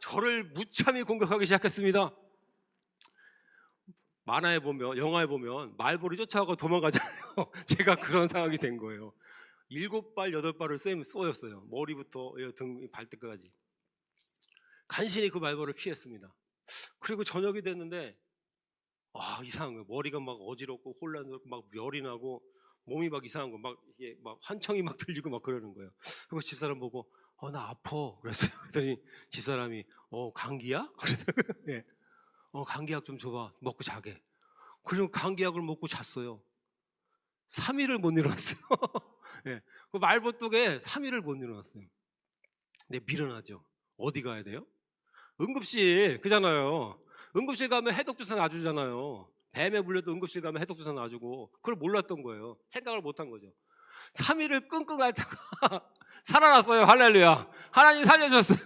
Speaker 1: 저를 무참히 공격하기 시작했습니다. 만화에 보면, 영화에 보면 말벌이 쫓아가고 도망가잖아요. 제가 그런 상황이 된 거예요. 7발, 8발을 쏘였어요. 머리부터 등, 발끝까지. 간신히 그 말벌을 피했습니다. 그리고 저녁이 됐는데 이상한 거예요. 머리가 막 어지럽고 혼란스럽고 막 열이 나고 몸이 막 이상한 거 막 이게 막 환청이 막 들리고 막 그러는 거예요. 그리고 집사람 보고 나 아파 그랬어요. 그랬더니 집사람이 감기야? 그러더라고요. 예. 감기약 좀 줘봐 먹고 자게. 그리고 감기약을 먹고 잤어요. 3일을 못 일어났어요. 예. 그 말버뚝에 3일을 못 일어났어요. 근데 미련하죠. 어디 가야 돼요? 응급실 그잖아요. 응급실 가면 해독주사 놔주잖아요. 뱀에 물려도 응급실 가면 해독주사 놔주고 그걸 몰랐던 거예요. 생각을 못한 거죠. 3일을 끙끙 앓다가 살아났어요. 할렐루야. 하나님 살려주셨어요.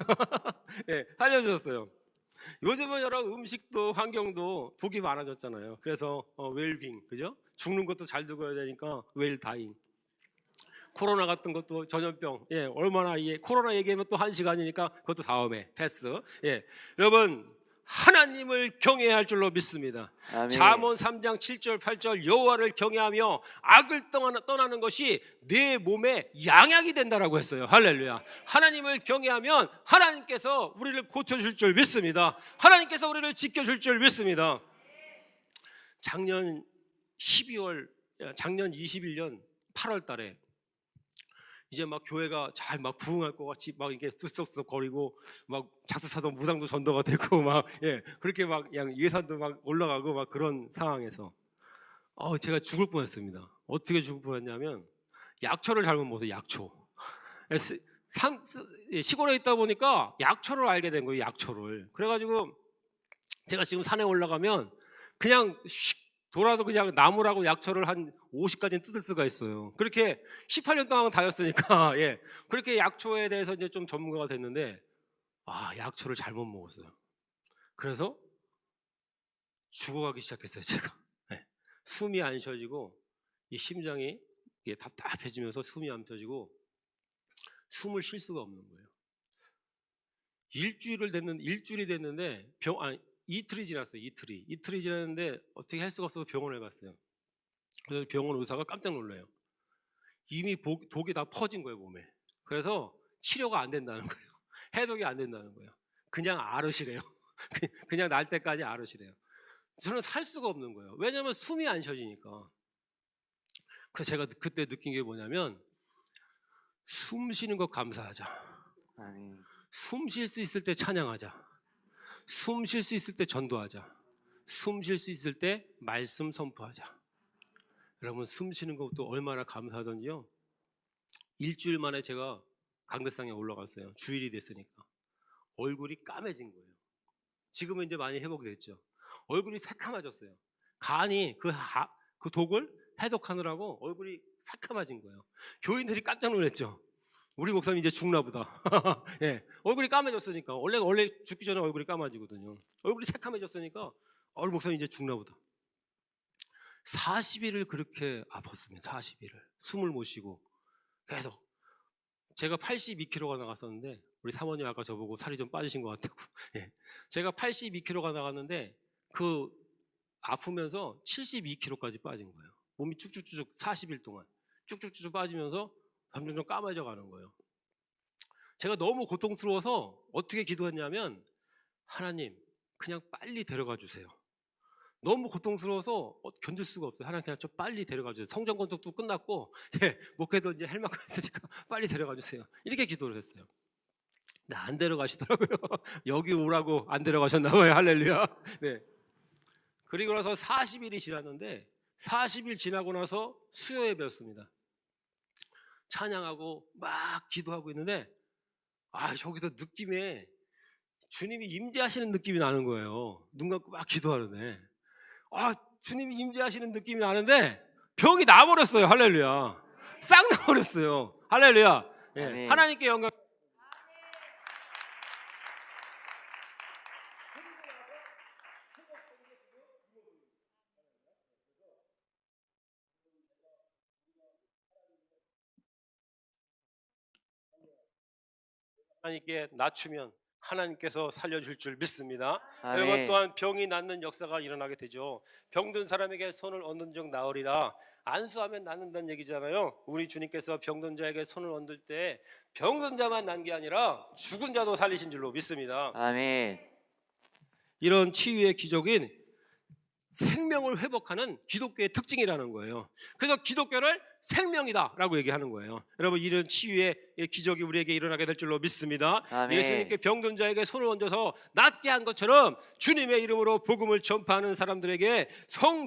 Speaker 1: 예, 살려주셨어요. 요즘은 여러 음식도 환경도 복이 많아졌잖아요. 그래서 웰빙 그죠? 죽는 것도 잘 죽어야 되니까 웰다잉. 코로나 같은 것도 전염병. 예, 얼마나 코로나 얘기하면 또 1시간이니까 그것도 다음에 패스. 예, 여러분 하나님을 경외해야 할 줄로 믿습니다.
Speaker 2: 아멘.
Speaker 1: 잠언 3장 7절 8절 여호와를 경외하며 악을 떠나는 것이 내 몸에 양약이 된다라고 했어요. 할렐루야. 하나님을 경외하면 하나님께서 우리를 고쳐줄 줄 믿습니다. 하나님께서 우리를 지켜줄 줄 믿습니다. 작년 21년 8월 달에 이제 막 교회가 잘 막 부흥할 것 같이 막 이렇게 쑥쑥쑥 거리고 막 작두사도 무당도 전도가 되고 막 그렇게 막 그냥 예산도 막 올라가고 막 그런 상황에서 제가 죽을 뻔했습니다. 어떻게 죽을 뻔했냐면 약초를 잘못 먹어서 약초. 시골에 있다 보니까 약초를 알게 된 거예요. 약초를. 그래가지고 제가 지금 산에 올라가면 그냥 돌아도 그냥 나무라고 약초를 한 50가지는 뜯을 수가 있어요. 그렇게 18년 동안 다녔으니까 그렇게 약초에 대해서 이제 좀 전문가가 됐는데 약초를 잘못 먹었어요. 그래서 죽어가기 시작했어요. 제가 숨이 안 쉬어지고 이 심장이 답답해지면서 숨이 안 쉬어지고 숨을 쉴 수가 없는 거예요. 일주일이 됐는데 이틀이 지났어요. 이틀이 지났는데 어떻게 할 수가 없어서 병원에 갔어요. 그래서 병원 의사가 깜짝 놀라요. 이미 독이 다 퍼진 거예요, 몸에. 그래서 치료가 안 된다는 거예요. 해독이 안 된다는 거예요. 그냥 앓으시래요. 그냥 날 때까지 앓으시래요. 저는 살 수가 없는 거예요. 왜냐하면 숨이 안 쉬어지니까. 그래서 제가 그때 느낀 게 뭐냐면 숨 쉬는 것 감사하자.
Speaker 2: 아멘.
Speaker 1: 숨 쉴 수 있을 때 찬양하자. 숨 쉴 수 있을 때 전도하자. 숨 쉴 수 있을 때 말씀 선포하자. 여러분 숨 쉬는 것도 얼마나 감사하던지요. 일주일 만에 제가 강대상에 올라갔어요. 주일이 됐으니까. 얼굴이 까매진 거예요. 지금은 이제 많이 회복됐죠. 얼굴이 새카매졌어요. 간이 그 독을 해독하느라고 얼굴이 새카매진 거예요. 교인들이 깜짝 놀랐죠. 우리 목사님 이제 죽나 보다. 얼굴이 까매졌으니까. 원래 죽기 전에 얼굴이 까매지거든요. 얼굴이 새카매졌으니까 우리 목사님 이제 죽나 보다. 40일을 그렇게 아팠습니다. 40일을 숨을 못 쉬고 계속. 제가 82kg가 나갔었는데 우리 사모님 아까 저보고 살이 좀 빠지신 것 같다고. 제가 82kg가 나갔는데 그 아프면서 72kg까지 빠진 거예요. 몸이 쭉쭉쭉 40일 동안 쭉쭉쭉 빠지면서 점점 까매져 가는 거예요. 제가 너무 고통스러워서 어떻게 기도했냐면 하나님 그냥 빨리 데려가 주세요. 너무 고통스러워서 견딜 수가 없어요. 하나님 그냥 좀 빨리 데려가 주세요. 성전 건축도 끝났고 목회도 이제 할 만큼 했으니까 빨리 데려가 주세요. 이렇게 기도를 했어요. 근데 안 데려가시더라고요. 여기 오라고 안 데려가셨나 봐요. 할렐루야. 네. 그리고 나서 40일이 지났는데 40일 지나고 나서 수요 예배였습니다. 찬양하고 막 기도하고 있는데 저기서 느낌에 주님이 임재하시는 느낌이 나는 거예요. 눈 감고 막 기도하는데 주님이 임재하시는 느낌이 나는데 병이 나버렸어요. 할렐루야. 싹 나버렸어요. 할렐루야. 하나님께 영광. 하나님께 낮추면 하나님께서 살려줄 줄 믿습니다.
Speaker 2: 아멘.
Speaker 1: 여러분 또한 병이 낫는 역사가 일어나게 되죠. 병든 사람에게 손을 얹는 즉 나으리라. 안수하면 낫는다는 얘기잖아요. 우리 주님께서 병든 자에게 손을 얹을 때 병든 자만 난 게 아니라 죽은 자도 살리신 줄로 믿습니다.
Speaker 2: 아멘.
Speaker 1: 이런 치유의 기적인 생명을 회복하는 기독교의 특징이라는 거예요. 그래서 기독교를 생명이다라고 얘기하는 거예요. 여러분, 이런 치유의 기적이 우리에게 일어나게 될 줄로 믿습니다.
Speaker 2: 아멘.
Speaker 1: 예수님께 병든 자에게 손을 얹어서 낫게 한 것처럼 주님의 이름으로 복음을 전파하는 사람들에게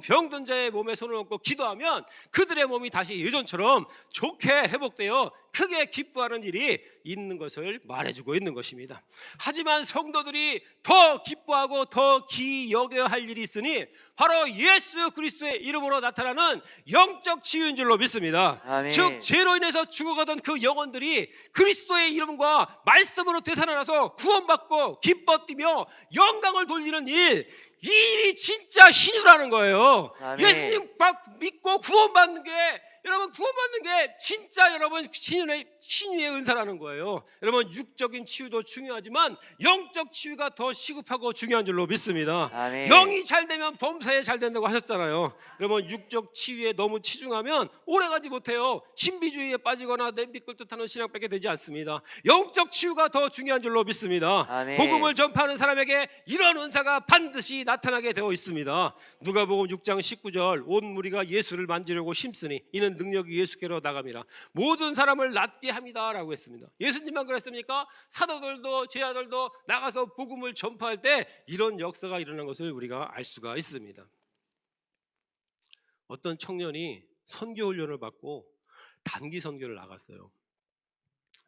Speaker 1: 병든 자의 몸에 손을 얹고 기도하면 그들의 몸이 다시 예전처럼 좋게 회복되어 크게 기뻐하는 일이 있는 것을 말해주고 있는 것입니다. 하지만 성도들이 더 기뻐하고 더 기여겨야 할 일이 있으니 바로 예수 그리스도의 이름으로 나타나는 영적 치유인 줄로 믿습니다.
Speaker 2: 아멘.
Speaker 1: 즉 죄로 인해서 죽어가던 그 영혼들이 그리스도의 이름과 말씀으로 되살아나서 구원받고 기뻐 뛰며 영광을 돌리는 이 일이 진짜 신유라는 거예요.
Speaker 2: 아멘.
Speaker 1: 예수님 믿고 구원받는 게, 여러분, 구원받는 게 진짜 여러분 신유의 은사라는 거예요. 여러분, 육적인 치유도 중요하지만 영적 치유가 더 시급하고 중요한 줄로 믿습니다.
Speaker 2: 아멘.
Speaker 1: 영이 잘 되면 범사에 잘 된다고 하셨잖아요. 여러분, 육적 치유에 너무 치중하면 오래가지 못해요. 신비주의에 빠지거나 냄비 끓듯하는 신앙밖에 되지 않습니다. 영적 치유가 더 중요한 줄로 믿습니다.
Speaker 2: 아멘.
Speaker 1: 복음을 전파하는 사람에게 이런 은사가 반드시 나타나게 되어 있습니다. 누가복음 6장 19절 온 무리가 예수를 만지려고 심쓰니 이는 능력이 예수께로 나감이라 모든 사람을 낫게 합니다라고 했습니다. 예수님만 그랬습니까? 사도들도 제자들도 나가서 복음을 전파할 때 이런 역사가 일어난 것을 우리가 알 수가 있습니다. 어떤 청년이 선교 훈련을 받고 단기 선교를 나갔어요.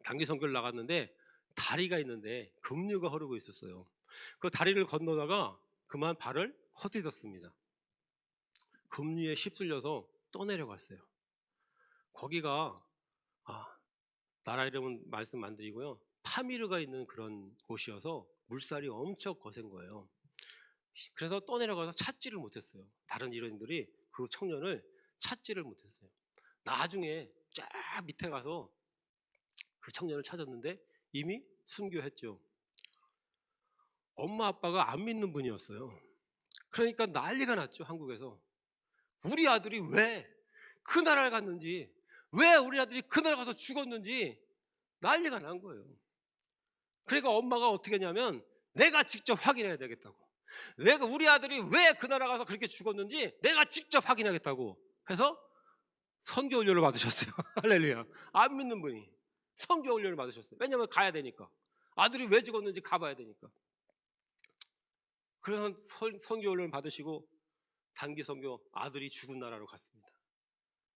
Speaker 1: 단기 선교를 나갔는데 다리가 있는데 급류가 흐르고 있었어요. 그 다리를 건너다가 그만 발을 헛디뎠습니다. 급류에 휩쓸려서 떠내려갔어요. 거기가 나라 이름은 말씀 안 드리고요, 파미르가 있는 그런 곳이어서 물살이 엄청 거센 거예요. 그래서 떠내려가서 찾지를 못했어요. 다른 일원들이 그 청년을 찾지를 못했어요. 나중에 쫙 밑에 가서 그 청년을 찾았는데 이미 순교했죠. 엄마 아빠가 안 믿는 분이었어요. 그러니까 난리가 났죠. 한국에서 우리 아들이 왜 그 나라를 갔는지, 왜 우리 아들이 그 나라 가서 죽었는지 난리가 난 거예요. 그러니까 엄마가 어떻게 했냐면 내가 직접 확인해야 되겠다고, 내가 우리 아들이 왜 그 나라 가서 그렇게 죽었는지 내가 직접 확인하겠다고 해서 선교 훈련을 받으셨어요. 할렐루야. 안 믿는 분이 선교 훈련을 받으셨어요. 왜냐하면 가야 되니까, 아들이 왜 죽었는지 가봐야 되니까. 그래서 선교 훈련을 받으시고 단기 선교, 아들이 죽은 나라로 갔습니다.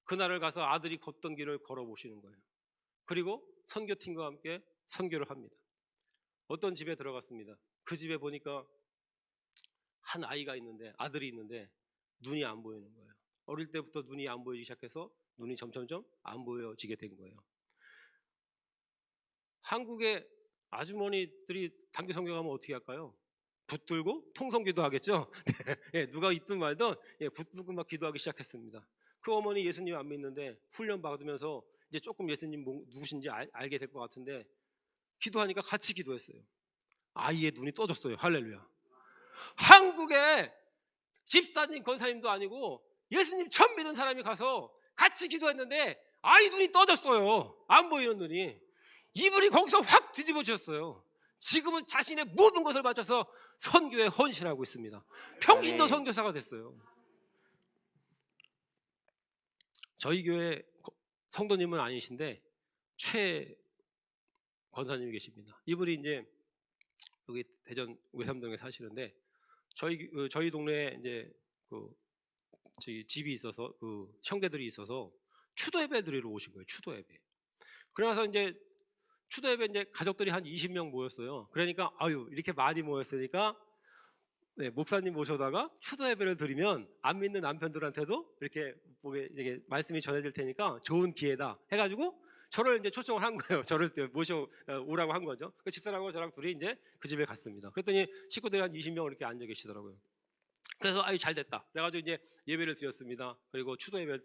Speaker 1: 그날을 가서 아들이 걷던 길을 걸어보시는 거예요. 그리고 선교팀과 함께 선교를 합니다. 어떤 집에 들어갔습니다. 그 집에 보니까 한 아이가 있는데, 아들이 있는데 눈이 안 보이는 거예요. 어릴 때부터 눈이 안 보이기 시작해서 눈이 점점점 안 보여지게 된 거예요. 한국의 아주머니들이 단기 선교 가면 어떻게 할까요? 붙들고 통성기도 하겠죠. 예, 누가 있든 말든 붙들고 막 기도하기 시작했습니다. 그 어머니 예수님 안 믿는데 훈련 받으면서 이제 조금 예수님 누구신지 알게 될 것 같은데 기도하니까 같이 기도했어요. 아이의 눈이 떠졌어요. 할렐루야. 한국에 집사님 권사님도 아니고 예수님 처음 믿은 사람이 가서 같이 기도했는데 아이 눈이 떠졌어요. 안 보이는 눈이. 이분이 거기서 확 뒤집어졌어요. 지금은 자신의 모든 것을 바쳐서 선교에 헌신하고 있습니다. 평신도 선교사가 됐어요. 저희 교회 성도님은 아니신데 최 권사님이 계십니다. 이분이 이제 여기 대전 외삼동에 사시는데 저희 동네에 이제 저희 집이 있어서 그 형제들이 있어서 추도 예배 드리러 오신 거예요. 추도 예배. 그래서 이제 추도 예배 이제 가족들이 한 20명 모였어요. 그러니까 이렇게 많이 모였으니까 목사님 모셔다가 추도 예배를 드리면 안 믿는 남편들한테도 이렇게 말씀이 전해질 테니까 좋은 기회다 해가지고 저를 이제 초청을 한 거예요. 저를 모셔 오라고 한 거죠. 그 집사람하고 저랑 둘이 이제 그 집에 갔습니다. 그랬더니 식구들이 한 20명 이렇게 앉아 계시더라고요. 그래서 잘 됐다. 그래가지고 이제 예배를 드렸습니다. 그리고 추도 예배를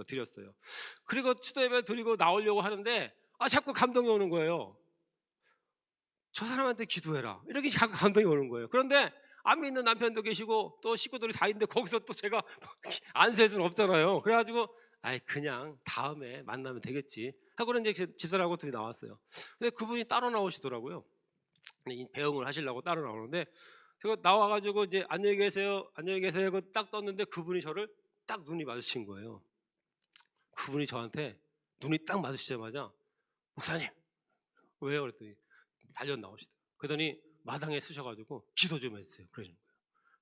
Speaker 1: 드렸어요. 그리고 추도 예배를 드리고 나오려고 하는데 자꾸 감동이 오는 거예요. 저 사람한테 기도해라, 이렇게 자꾸 감동이 오는 거예요. 그런데 안 믿는 남편도 계시고 또 식구들이 다 있는데 거기서 또 제가 안셀 수는 없잖아요. 그래가지고 그냥 다음에 만나면 되겠지 하고 이제 집사람하고 둘이 나왔어요. 근데 그분이 따로 나오시더라고요. 배웅을 하시려고 따로 나오는데 그래서 나와가지고 이제 안녕히 계세요, 안녕히 계세요. 그 딱 떴는데 그분이 저를 딱 눈이 마주친 거예요. 그분이 저한테 눈이 딱 마주치자마자 목사님 왜요? 그랬더니 달려 나오시더라고요. 그러더니 마당에 쓰셔가지고 기도 좀 해주세요. 그러시는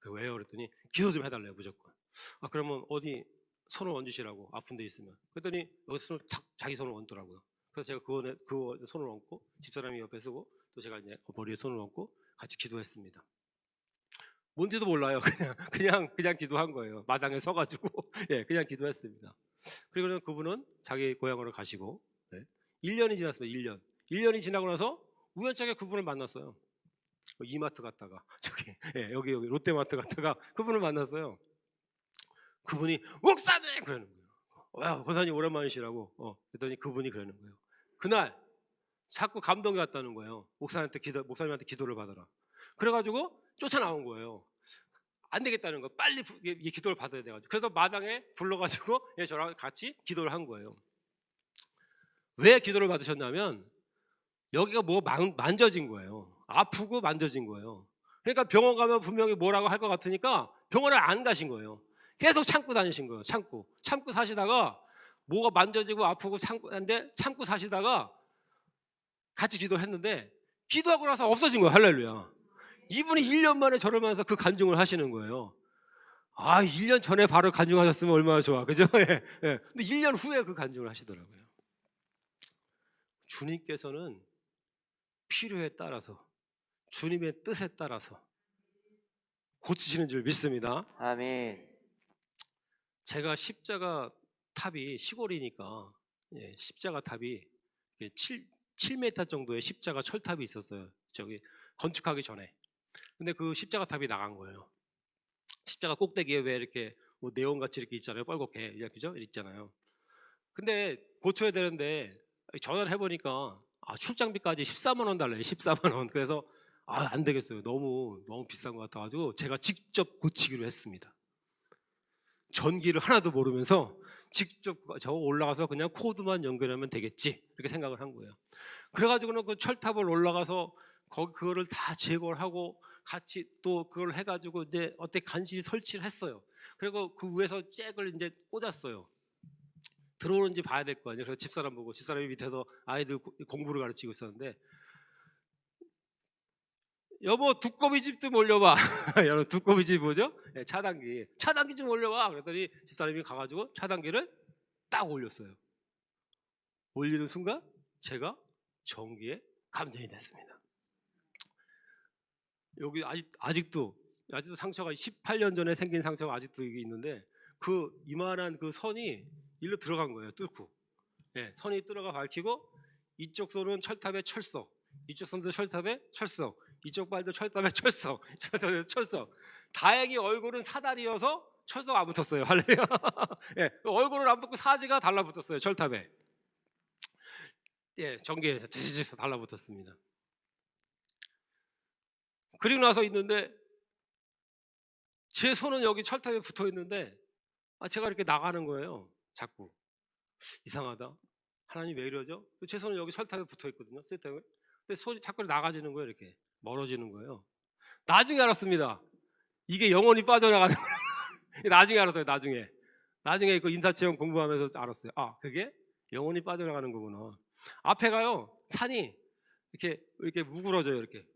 Speaker 1: 거예요. 왜요? 그랬더니 기도 좀 해달래요 무조건. 아 그러면 어디 손을 얹으시라고 아픈 데 있으면. 그랬더니 여기 손을 탁 자기 손을 얹더라고요. 그래서 제가 그 손을 얹고 집사람이 옆에 서고 또 제가 이제 머리에 손을 얹고 같이 기도했습니다. 뭔지도 몰라요. 그냥 기도한 거예요. 마당에 서가지고 예, 그냥 기도했습니다. 그리고는 그분은 자기 고향으로 가시고 1년이 지났습니다. 1년이 지나고 나서 우연찮게 그분을 만났어요. 이마트 갔다가 저기 여기 롯데마트 갔다가 그분을 만났어요. 그분이 목사님 그러는 거예요. 와, 권사님 오랜만이시라고. 그랬더니 그분이 그러는 거예요. 그날 자꾸 감동이 왔다는 거예요. 목사님한테 기도를 받아라. 그래가지고 쫓아나온 거예요. 안 되겠다는 거. 빨리 기도를 받아야 돼가지고. 그래서 마당에 불러가지고 저랑 같이 기도를 한 거예요. 왜 기도를 받으셨냐면 여기가 뭐 만져진 거예요. 아프고 만져진 거예요. 그러니까 병원 가면 분명히 뭐라고 할 것 같으니까 병원을 안 가신 거예요. 계속 참고 다니신 거예요. 참고 사시다가 뭐가 만져지고 아프고 참고 사시다가 같이 기도했는데 기도하고 나서 없어진 거예요. 할렐루야. 이분이 1년 만에 저를 만나서 그 간증을 하시는 거예요. 아, 1년 전에 바로 간증하셨으면 얼마나 좋아. 그죠? 예. 근데 1년 후에 그 간증을 하시더라고요. 주님께서는 필요에 따라서 주님의 뜻에 따라서 고치시는 줄 믿습니다.
Speaker 2: 아멘.
Speaker 1: 제가 십자가 탑이 시골이니까 십자가 탑이 7m 정도의 십자가 철탑이 있었어요. 저기 건축하기 전에. 근데 그 십자가 탑이 나간 거예요. 십자가 꼭대기에 왜 이렇게 뭐 네온같이 이렇게 있잖아요. 빨갛게 그죠? 있잖아요. 근데 고쳐야 되는데 전화를 해보니까 출장비까지 14만 원 달래요. 14만 원. 그래서 안 되겠어요. 너무 비싼 것 같아가지고 제가 직접 고치기로 했습니다. 전기를 하나도 모르면서 직접 저 올라가서 그냥 코드만 연결하면 되겠지 이렇게 생각을 한 거예요. 그래가지고는 그 철탑을 올라가서 그거를 다 제거를 하고 같이 또 그걸 해가지고 이제 어떻게 간신히 설치를 했어요. 그리고 그 위에서 잭을 이제 꽂았어요. 들어오는지 봐야 될 거 아니에요. 그래서 집사람 보고 집사람이 밑에서 아이들 공부를 가르치고 있었는데 여보 두꺼비 집 좀 올려봐. 여러분 두꺼비 집 뭐죠? 차단기 좀 올려봐. 그랬더니 집사람이 가가지고 차단기를 딱 올렸어요. 올리는 순간 제가 전기에 감전이 됐습니다. 여기 아직도 상처가 18년 전에 생긴 상처가 아직도 이게 있는데 그 이만한 그 선이 일로 들어간 거예요. 뚫고 선이 들어가 밝히고 이쪽 손은 철탑에 철석, 이쪽 손도 철탑에 철석, 이쪽 발도 철탑에 철석. 다행히 얼굴은 사다리여서 철석 안 붙었어요. 할렐루야. 얼굴은 안 붙고 사지가 달라붙었어요. 철탑에. 전기에서 드시지 달라붙었습니다. 그리고 나서 있는데 제 손은 여기 철탑에 붙어 있는데 제가 이렇게 나가는 거예요. 자꾸 이상하다. 하나님 왜 이러죠? 제 손은 여기 철탑에 붙어 있거든요. 근데 손이 자꾸 나가지는 거예요. 이렇게 멀어지는 거예요. 나중에 알았습니다. 이게 영혼이 빠져나가는 거예요. 나중에 알았어요. 나중에 그 인사체험 공부하면서 알았어요. 그게 영혼이 빠져나가는 거구나. 앞에 가요. 산이 이렇게 우그러져요. 이렇게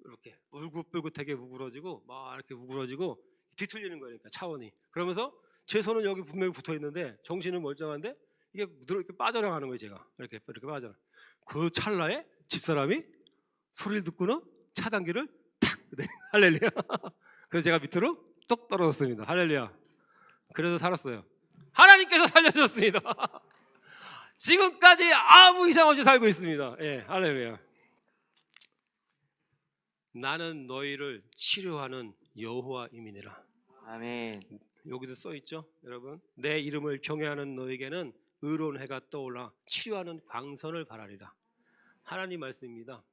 Speaker 1: 울긋불긋하게 우그러지고 막 이렇게 우그러지고 뒤틀리는 거예요. 그러니까 차원이. 그러면서 제 손은 여기 분명히 붙어 있는데 정신은 멀쩡한데 이게 이렇게 빠져나가는 거예요. 제가 이렇게 빠져나. 그 찰나에 집사람이 소리를 듣고는 차단기를 탁 할렐루야. 그래서 제가 밑으로 똑 떨어졌습니다. 할렐루야. 그래서 살았어요. 하나님께서 살려주셨습니다. 지금까지 아무 이상 없이 살고 있습니다. 할렐루야. 나는 너희를 치료하는 여호와임이니라.
Speaker 2: 아멘.
Speaker 1: 여기도 써 있죠, 여러분. 내 이름을 경외하는 너에게는 의로운 해가 떠올라 치료하는 광선을 바라리라. 하나님 말씀입니다.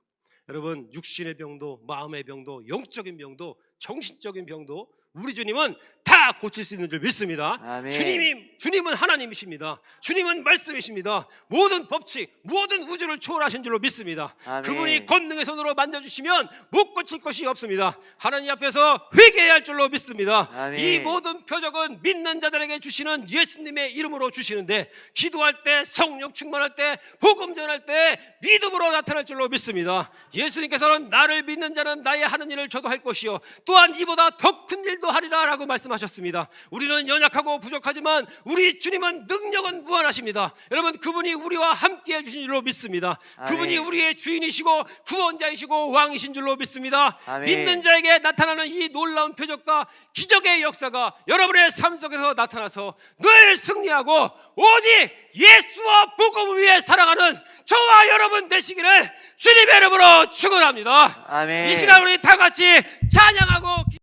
Speaker 1: 여러분 육신의 병도 마음의 병도 영적인 병도 정신적인 병도 우리 주님은 다 고칠 수 있는 줄 믿습니다.
Speaker 2: 아멘.
Speaker 1: 주님은 하나님이십니다. 주님은 말씀이십니다. 모든 법칙, 모든 우주를 초월하신 줄로 믿습니다.
Speaker 2: 아멘.
Speaker 1: 그분이 권능의 손으로 만져주시면 못 고칠 것이 없습니다. 하나님 앞에서 회개해야 할 줄로 믿습니다.
Speaker 2: 아멘.
Speaker 1: 이 모든 표적은 믿는 자들에게 주시는 예수님의 이름으로 주시는데, 기도할 때, 성령 충만할 때, 복음 전할 때 믿음으로 나타날 줄로 믿습니다. 예수님께서는 나를 믿는 자는 나의 하는 일을 저도 할 것이요 또한 이보다 더 큰 일도 하리라 라고 말씀하셨습니다. 우리는 연약하고 부족하지만 우리 주님은 능력은 무한하십니다. 여러분, 그분이 우리와 함께 해주신 줄로 믿습니다.
Speaker 2: 아멘.
Speaker 1: 그분이 우리의 주인이시고 구원자이시고 왕이신 줄로 믿습니다.
Speaker 2: 아멘.
Speaker 1: 믿는 자에게 나타나는 이 놀라운 표적과 기적의 역사가 여러분의 삶 속에서 나타나서 늘 승리하고 오직 예수와 복음을 위해 살아가는 저와 여러분 되시기를 주님의 이름으로 축원합니다.
Speaker 2: 아멘.
Speaker 1: 이 시간 우리 다 같이 찬양하고